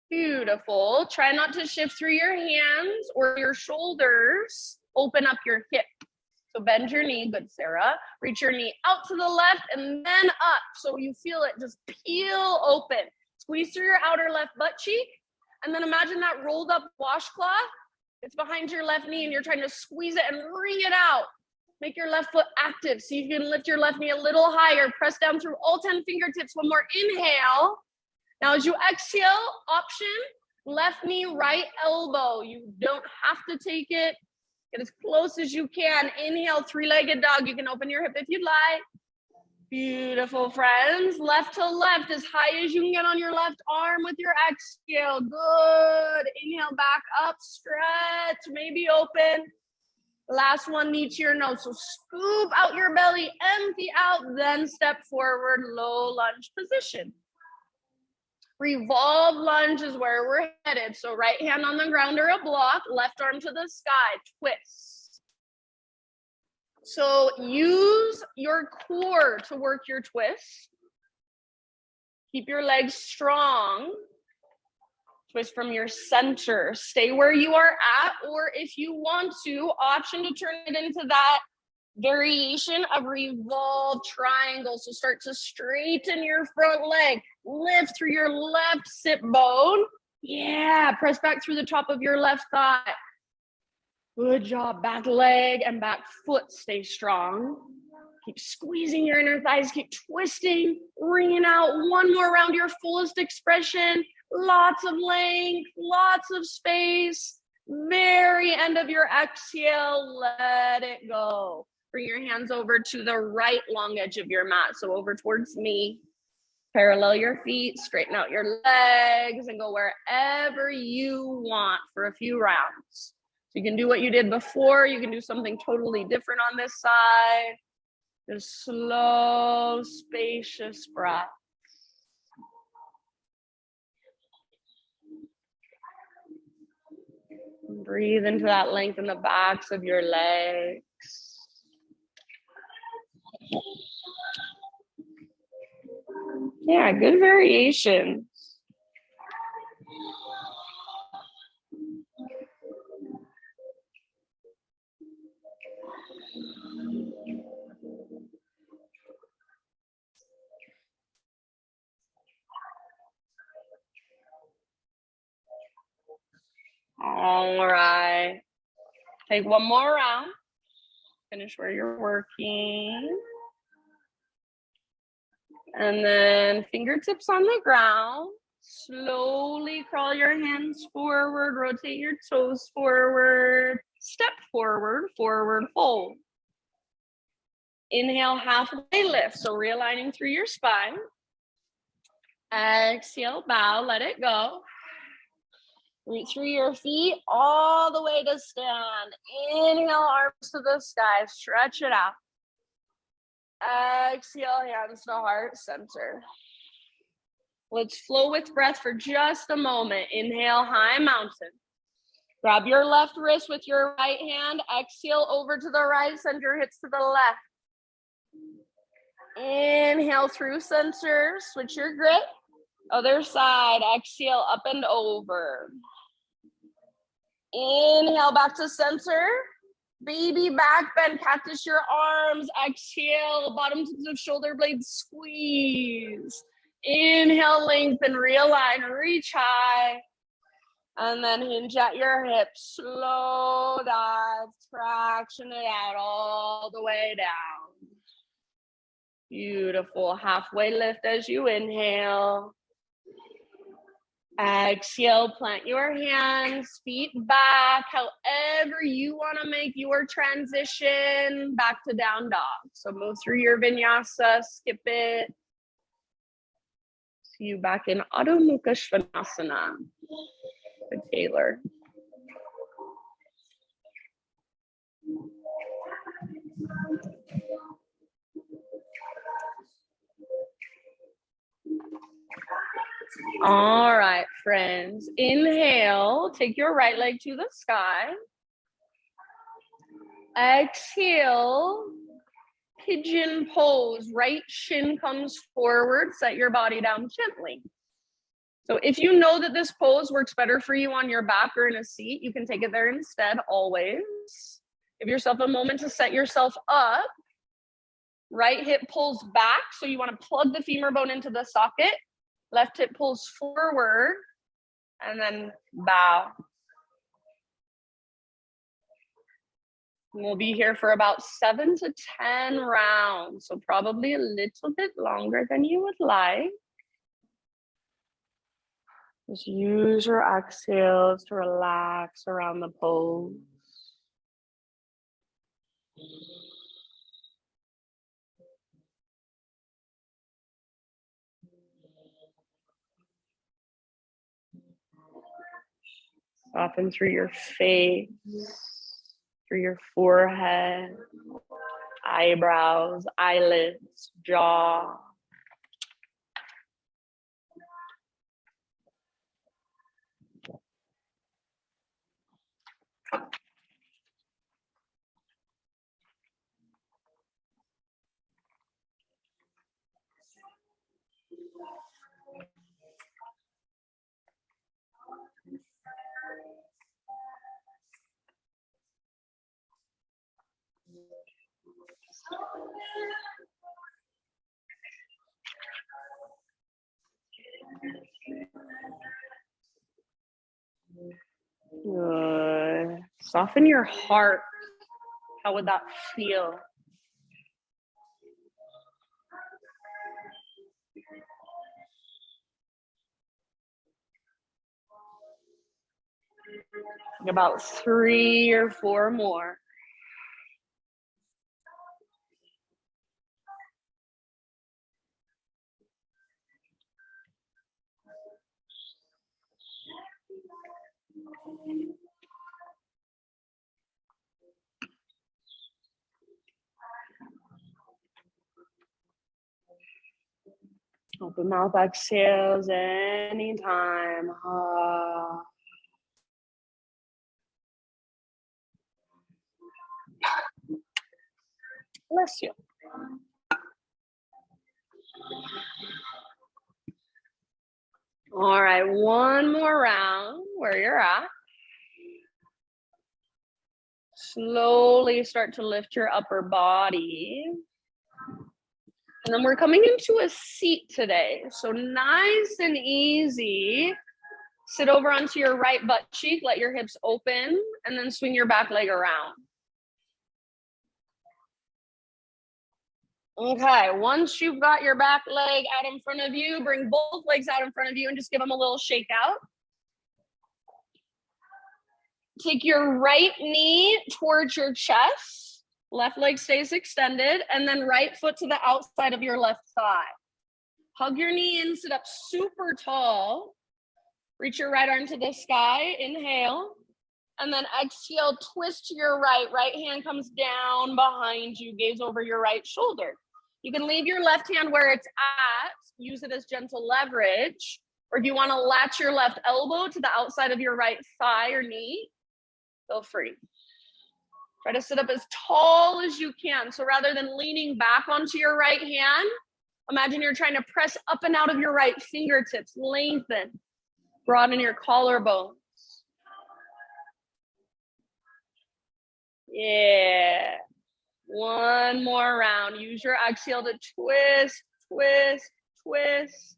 S1: Beautiful. Try not to shift through your hands or your shoulders. Open up your hip. So bend your knee, good Sarah. Reach your knee out to the left and then up. So you feel it just peel open. Squeeze through your outer left butt cheek. And then imagine that rolled up washcloth. It's behind your left knee and you're trying to squeeze it and wring it out. Make your left foot active so you can lift your left knee a little higher. Press down through all 10 fingertips. One more inhale. Now as you exhale, option, left knee, right elbow. You don't have to take it. Get as close as you can. Inhale, three-legged dog. You can open your hip if you'd like. Beautiful, friends. Left to left, as high as you can get on your left arm with your exhale. Good. Inhale, back up, stretch, maybe open. Last one, knee to your nose. So scoop out your belly, empty out, then step forward, low lunge position. Revolve lunge is where we're headed. So right hand on the ground or a block, left arm to the sky, twist. So use your core to work your twist. Keep your legs strong. Twist from your center. Stay where you are at, or if you want to, option to turn it into that variation of revolve triangle. So start to straighten your front leg. Lift through your left sit bone. Yeah, press back through the top of your left thigh. Good job. Back leg and back foot stay strong. Keep squeezing your inner thighs. Keep twisting, wringing out. One more round, your fullest expression. Lots of length, lots of space. Very end of your exhale, let it go. Bring your hands over to the right long edge of your mat. So over towards me. Parallel your feet, straighten out your legs, and go wherever you want for a few rounds. So you can do what you did before. You can do something totally different on this side. Just slow, spacious breath. Breathe into that length in the backs of your legs. Yeah, good variation. All right. Take one more round. Finish where you're working. And then fingertips on the ground. Slowly crawl your hands forward, rotate your toes forward, step forward, forward fold. Inhale, halfway lift. So realigning through your spine. Exhale, bow, let it go. Reach through your feet all the way to stand. Inhale, arms to the sky, stretch it out. Exhale, hands to heart center. Let's flow with breath for just a moment. Inhale, high mountain. Grab your left wrist with your right hand. Exhale over to the right, center hits to the left. Inhale through center, switch your grip. Other side, exhale up and over. Inhale back to center. Baby back bend, cactus your arms. Exhale, bottom tips of shoulder blades squeeze. Inhale, lengthen, realign, reach high. And then hinge at your hips. Slow dive, traction it out all the way down. Beautiful. Halfway lift as you inhale. Exhale, plant your hands, feet back, however you want to make your transition back to down dog. So move through your vinyasa, skip it. See you back in Adho Mukha Svanasana with Taylor. All right, friends. Inhale, take your right leg to the sky. Exhale, pigeon pose. Right shin comes forward. Set your body down gently. So if you know that this pose works better for you on your back or in a seat, you can take it there instead, always. Give yourself a moment to set yourself up. Right hip pulls back, so you want to plug the femur bone into the socket. Left hip pulls forward, and then bow. We'll be here for about 7 to 10 rounds, so probably a little bit longer than you would like. Just use your exhales to relax around the pose. Soften through your face, through your forehead, eyebrows, eyelids, jaw. Good. Soften your heart. How would that feel? About 3 or 4 more. Open mouth exhales anytime. Bless you. All right, one more round where you're at. Slowly start to lift your upper body. And then we're coming into a seat today. So nice and easy. Sit over onto your right butt cheek, let your hips open, and then swing your back leg around. Okay, once you've got your back leg out in front of you, bring both legs out in front of you and just give them a little shake out. Take your right knee towards your chest. Left leg stays extended, and then right foot to the outside of your left thigh. Hug your knee in, sit up super tall. Reach your right arm to the sky, inhale. And then exhale, twist to your right. Right hand comes down behind you, gaze over your right shoulder. You can leave your left hand where it's at, use it as gentle leverage. Or if you want to latch your left elbow to the outside of your right thigh or knee, feel free. Try to sit up as tall as you can. So rather than leaning back onto your right hand, imagine you're trying to press up and out of your right fingertips, lengthen, broaden your collarbones. Yeah. One more round. Use your exhale to twist, twist, twist.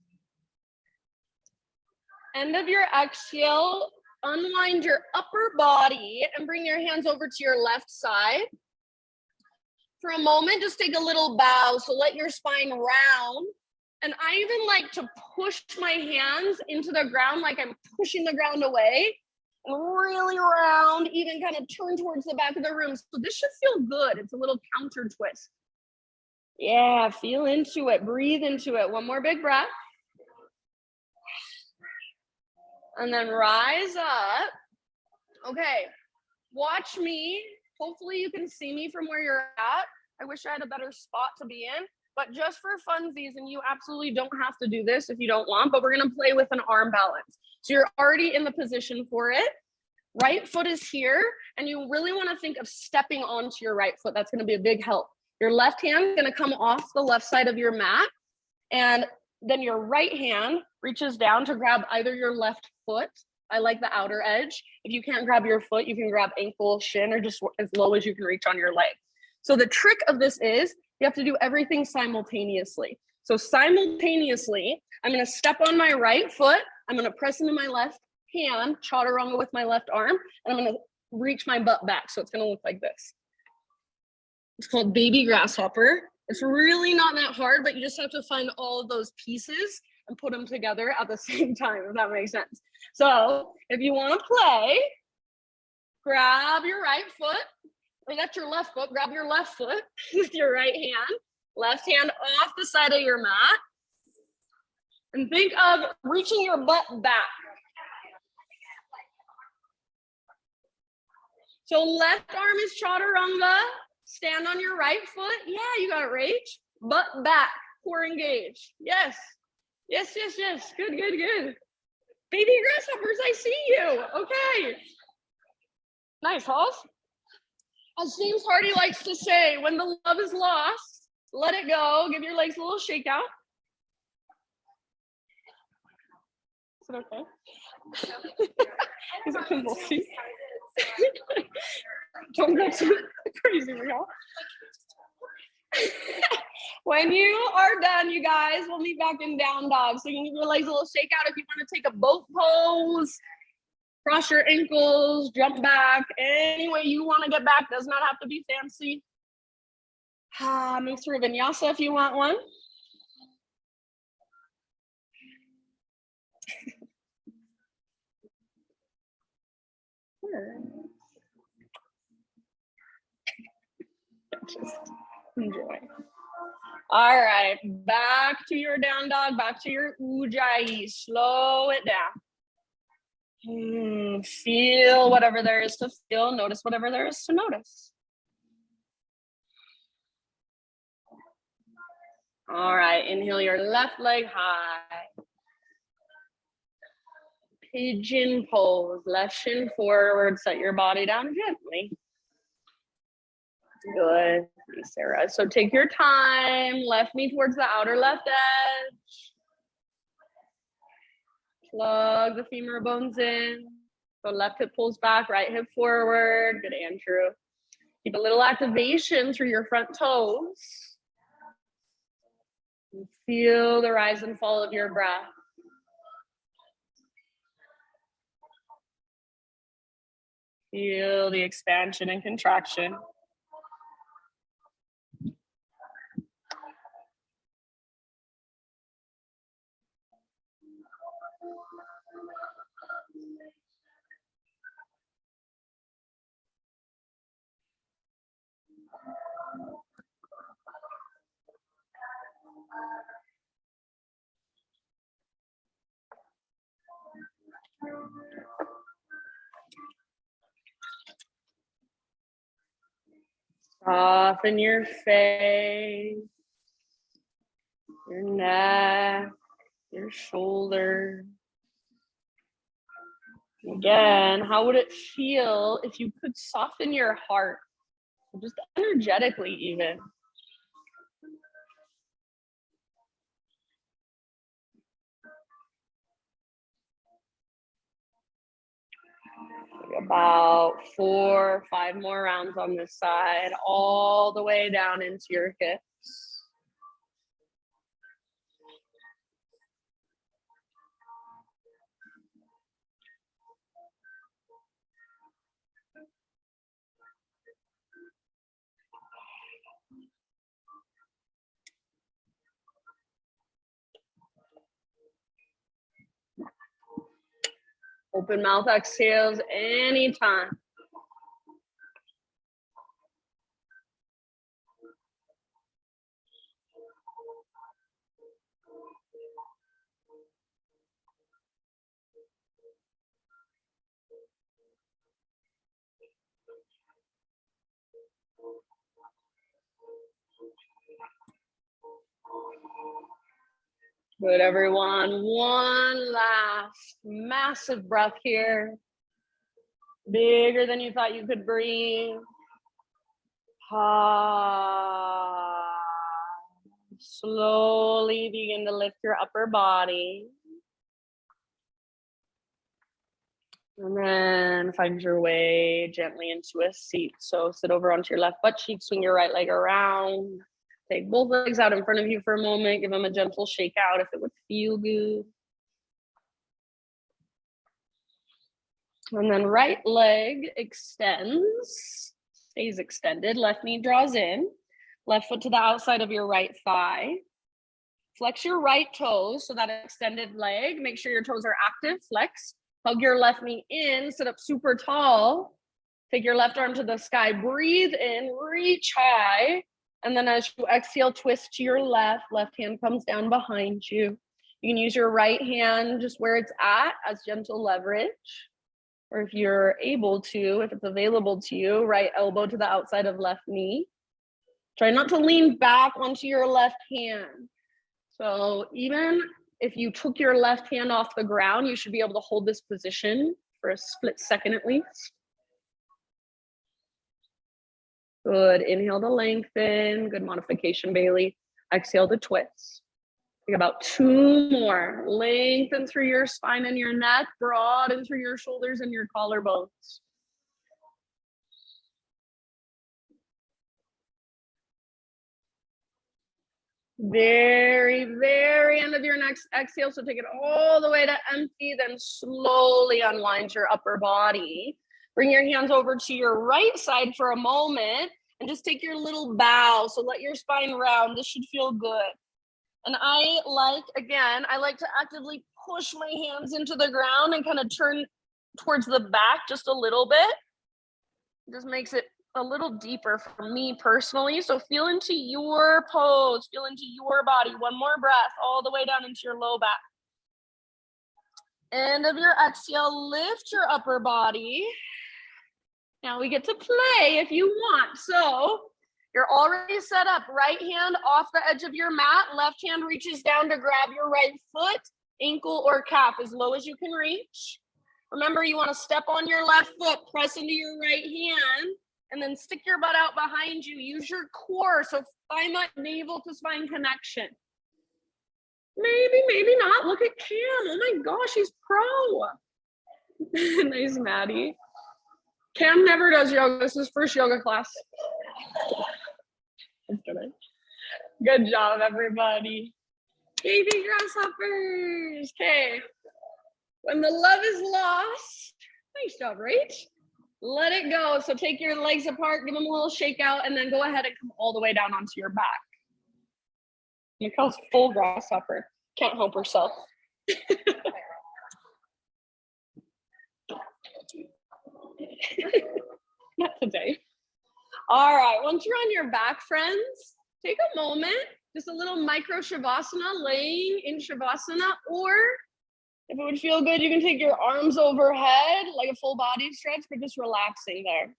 S1: End of your exhale, unwind your upper body and bring your hands over to your left side. For a moment, just take a little bow. So let your spine round. And I even like to push my hands into the ground like I'm pushing the ground away. And really round, even kind of turn towards the back of the room. So this should feel good. It's a little counter twist. Yeah, feel into it. Breathe into it. One more big breath. And then rise up. Okay, watch me. Hopefully you can see me from where you're at. I wish I had a better spot to be in. But just for funsies, and you absolutely don't have to do this if you don't want, but we're going to play with an arm balance. So you're already in the position for it. Right foot is here, and you really want to think of stepping onto your right foot. That's going to be a big help. Your left hand is going to come off the left side of your mat, and then your right hand reaches down to grab either your left foot. I like the outer edge. If you can't grab your foot, you can grab ankle, shin, or just as low as you can reach on your leg. So the trick of this is you have to do everything simultaneously. So simultaneously, I'm going to step on my right foot. I'm going to press into my left hand, chaturanga with my left arm, and I'm going to reach my butt back. So it's going to look like this. It's called baby grasshopper. It's really not that hard, but you just have to find all of those pieces and put them together at the same time, if that makes sense. So if you want to play, grab your right foot, or that's your left foot, grab your left foot with your right hand, left hand off the side of your mat, and think of reaching your butt back. So left arm is chaturanga, stand on your right foot. Yeah, you got it, Rach. Butt back, core engage. Yes, yes, yes, yes. Good, good, good. Baby grasshoppers, I see you. Okay. Nice, Halls. As James Hardy likes to say, when the love is lost, let it go. Give your legs a little shake out. Is it okay? Is it convulsing? Don't go too crazy, y'all. When you are done, you guys, we'll meet back in down dog. So you can give your legs a little shake out if you want to take a boat pose. Cross your ankles, jump back, any way you want to get back. Does not have to be fancy. Move through vinyasa if you want one. Just enjoy. All right, back to your down dog, back to your ujjayi. Slow it down. Feel whatever there is to feel. Notice whatever there is to notice. All right, inhale your left leg high. Pigeon pose, left shin forward, set your body down gently. Good, Sarah. So take your time, left knee towards the outer left edge. Plug the femur bones in. So left hip pulls back, right hip forward. Good, Andrew. Keep a little activation through your front toes. And feel the rise and fall of your breath. Feel the expansion and contraction. Soften your face, your neck, your shoulders. Again, how would it feel if you could soften your heart, just energetically even? About 4 or 5 more rounds on this side, all the way down into your hips. Open mouth exhales anytime. Good, everyone. One last massive breath here. Bigger than you thought you could breathe. Slowly begin to lift your upper body. And then find your way gently into a seat. So sit over onto your left butt cheek, swing your right leg around. Take both legs out in front of you for a moment. Give them a gentle shake out if it would feel good. And then right leg extends, stays extended. Left knee draws in. Left foot to the outside of your right thigh. Flex your right toes, so that extended leg. Make sure your toes are active. Flex. Hug your left knee in. Sit up super tall. Take your left arm to the sky. Breathe in. Reach high. And then as you exhale, twist to your left. Left hand comes down behind you. You can use your right hand just where it's at as gentle leverage. Or if you're able to, if it's available to you, right elbow to the outside of left knee. Try not to lean back onto your left hand. So even if you took your left hand off the ground, you should be able to hold this position for a split second at least. Good. Inhale to lengthen. Good modification, Bailey. Exhale to twist. Take about 2 more. Lengthen through your spine and your neck. Broaden through your shoulders and your collarbones. Very, very end of your next exhale. So take it all the way to empty, then slowly unwind your upper body. Bring your hands over to your right side for a moment and just take your little bow. So let your spine round. This should feel good. And I like to actively push my hands into the ground and kind of turn towards the back just a little bit. It just makes it a little deeper for me personally. So feel into your pose, feel into your body. One more breath all the way down into your low back. End of your exhale, lift your upper body. Now we get to play if you want. So You're already set up. Right hand off the edge of your mat. Left hand reaches down to grab your right foot, ankle, or calf as low as you can reach. Remember, you want to step on your left foot, press into your right hand, and then stick your butt out behind you. Use your core. So find that navel to spine connection. Maybe, maybe not. Look at Cam. Oh my gosh, he's pro. Nice, Maddie. Cam never does yoga. This is his first yoga class. Good job, everybody. Baby grasshoppers. Okay. When the love is lost, nice job, right? Let it go. So take your legs apart, give them a little shake out, and then go ahead and come all the way down onto your back. Nicole's full grasshopper. Can't help herself. Not today. All right, once you're on your back, friends, take a moment, just a little micro Shavasana, laying in Shavasana, or if it would feel good, you can take your arms overhead, like a full body stretch, but just relaxing there.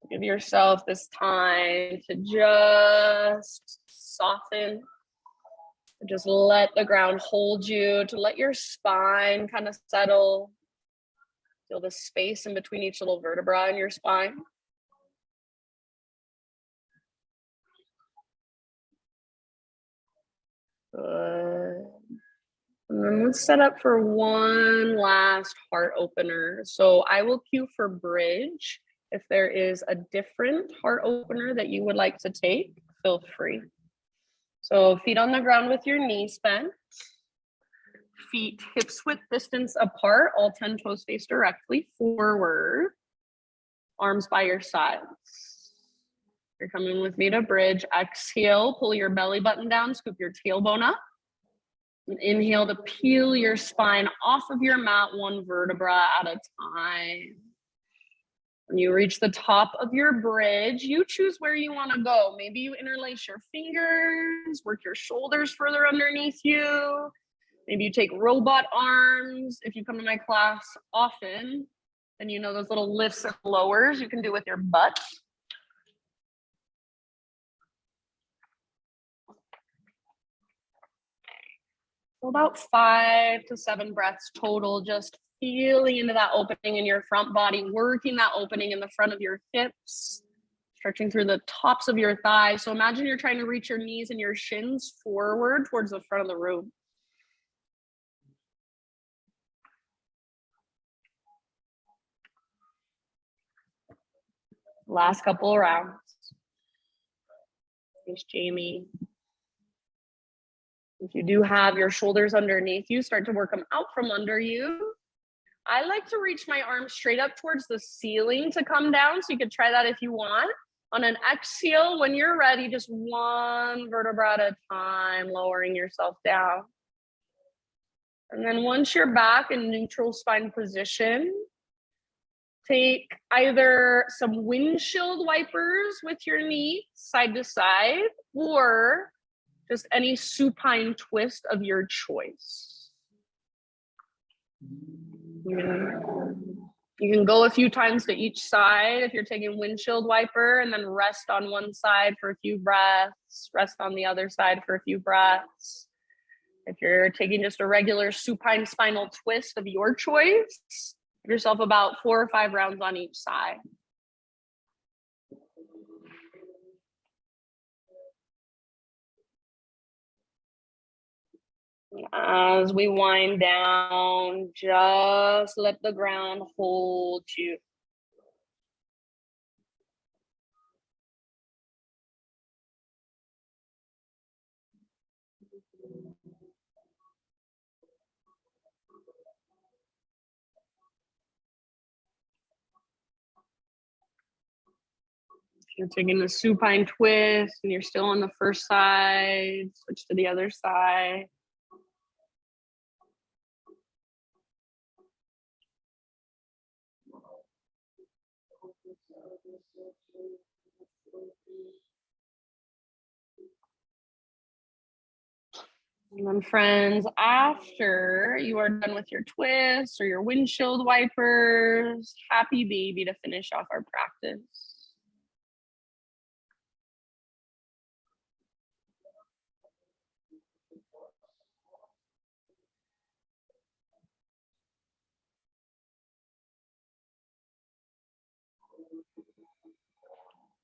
S1: Give yourself this time to just soften. Just let the ground hold you, to let your spine kind of settle. Feel the space in between each little vertebra in your spine. Good. And then let's set up for one last heart opener. So I will cue for bridge. If there is a different heart opener that you would like to take, feel free. So feet on the ground with your knees bent. Feet hips width distance apart, all 10 toes face directly forward. Arms by your sides. You're coming with me to bridge. Exhale, pull your belly button down, scoop your tailbone up. And inhale to peel your spine off of your mat, one vertebra at a time. When you reach the top of your bridge, you choose where you want to go. Maybe you interlace your fingers, work your shoulders further underneath you. Maybe you take robot arms. If you come to my class often, then you know those little lifts and lowers you can do with your butt. So about 5 to 7 breaths total, just feeling into that opening in your front body, working that opening in the front of your hips, stretching through the tops of your thighs. So imagine you're trying to reach your knees and your shins forward towards the front of the room. Last couple of rounds. Thanks, Jamie. If you do have your shoulders underneath you, start to work them out from under you. I like to reach my arms straight up towards the ceiling to come down, so you could try that if you want. On an exhale, when you're ready, just one vertebra at a time, lowering yourself down. And then once you're back in neutral spine position, take either some windshield wipers with your knee side to side, or just any supine twist of your choice. You can go a few times to each side if you're taking windshield wiper, and then rest on one side for a few breaths, rest on the other side for a few breaths. If you're taking just a regular supine spinal twist of your choice, give yourself about 4 or 5 rounds on each side. As we wind down, just let the ground hold you. If you're taking a supine twist and you're still on the first side, switch to the other side. And then friends, after you are done with your twists or your windshield wipers, happy baby to finish off our practice.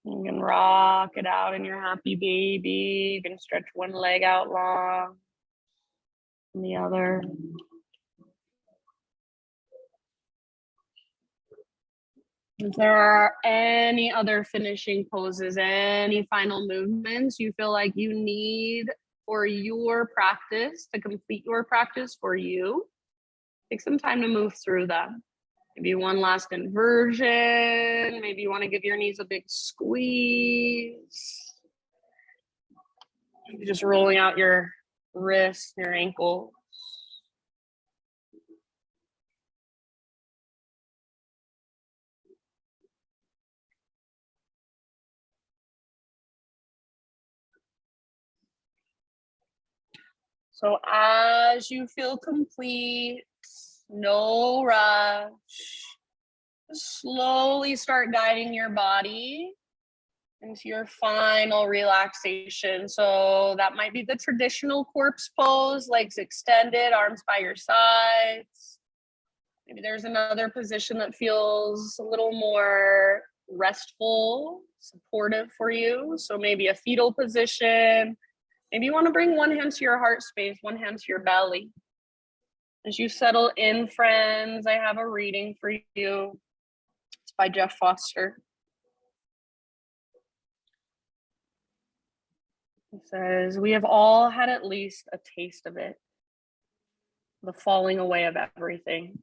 S1: You can rock it out in your happy baby. You can stretch one leg out long and the other. If there are any other finishing poses, any final movements you feel like you need for your practice, to complete your practice for you, take some time to move through them. Maybe one last inversion. Maybe you want to give your knees a big squeeze. Maybe just rolling out your wrists, your ankles. So as you feel complete, no rush, slowly start guiding your body into your final relaxation. So that might be the traditional corpse pose, legs extended, arms by your sides. Maybe there's another position that feels a little more restful, supportive for you. So maybe a fetal position. Maybe you want to bring one hand to your heart space, one hand to your belly. As you settle in, friends, I have a reading for you. It's by Jeff Foster. He says, we have all had at least a taste of it, the falling away of everything.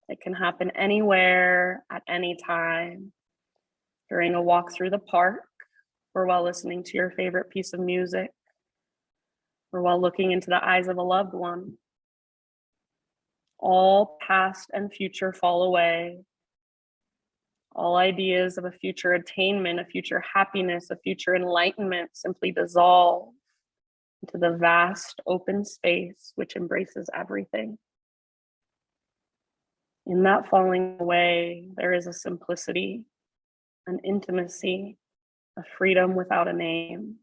S1: It can happen anywhere, at any time, during a walk through the park, or while listening to your favorite piece of music, or while looking into the eyes of a loved one. All past and future fall away. All ideas of a future attainment, a future happiness, a future enlightenment simply dissolve into the vast open space which embraces everything. In that falling away, there is a simplicity, an intimacy, a freedom without a name.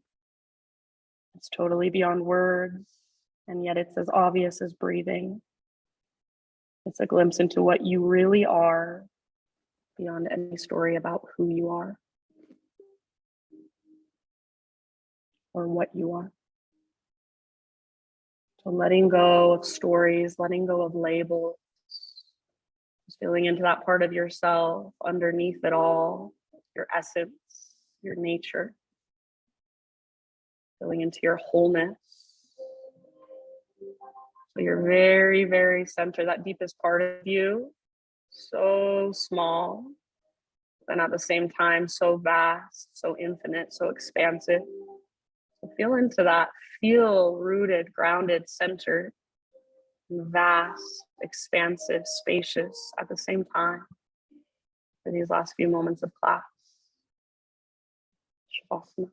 S1: It's totally beyond words, and yet it's as obvious as breathing. It's a glimpse into what you really are, beyond any story about who you are or what you are. So letting go of stories, letting go of labels, just feeling into that part of yourself underneath it all, your essence, your nature, feeling into your wholeness. So your very, very center, that deepest part of you, so small, and at the same time, so vast, so infinite, so expansive. So feel into that, feel rooted, grounded, centered, vast, expansive, spacious at the same time for these last few moments of class. Shavasana.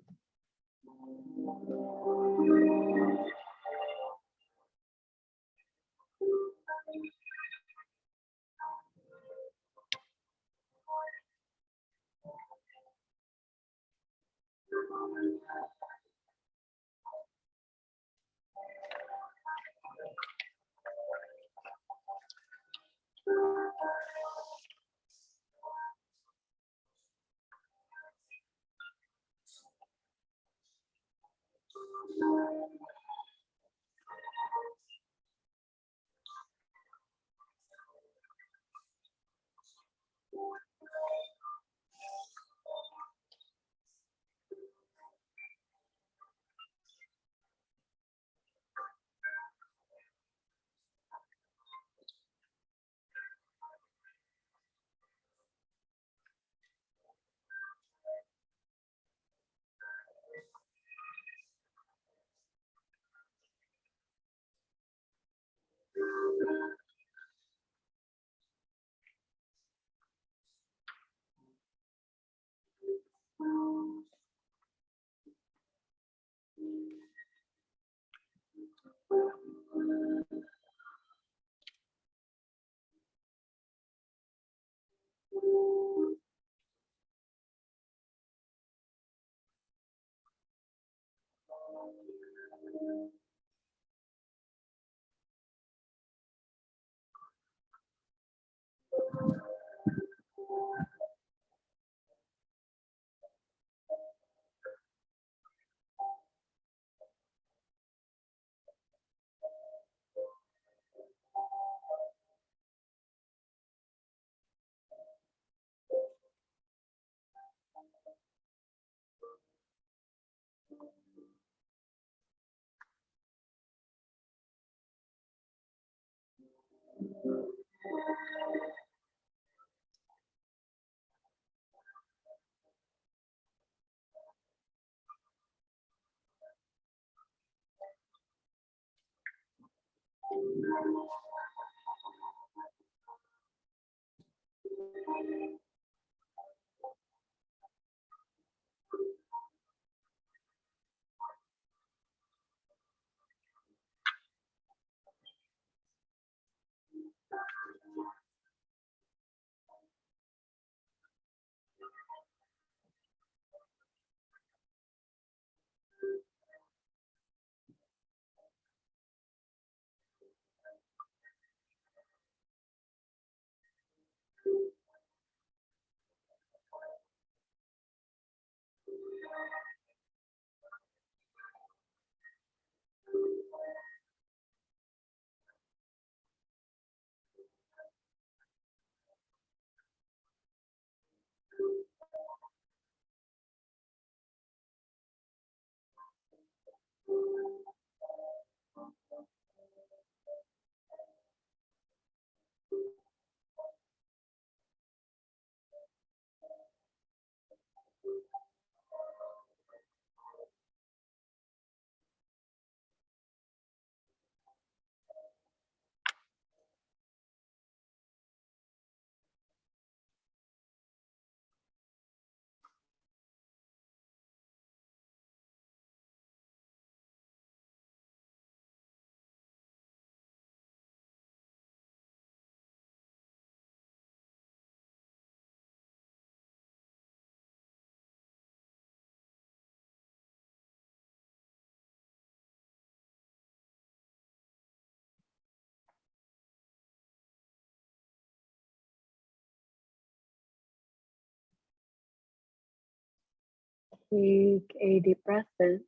S1: Take a deep breath in.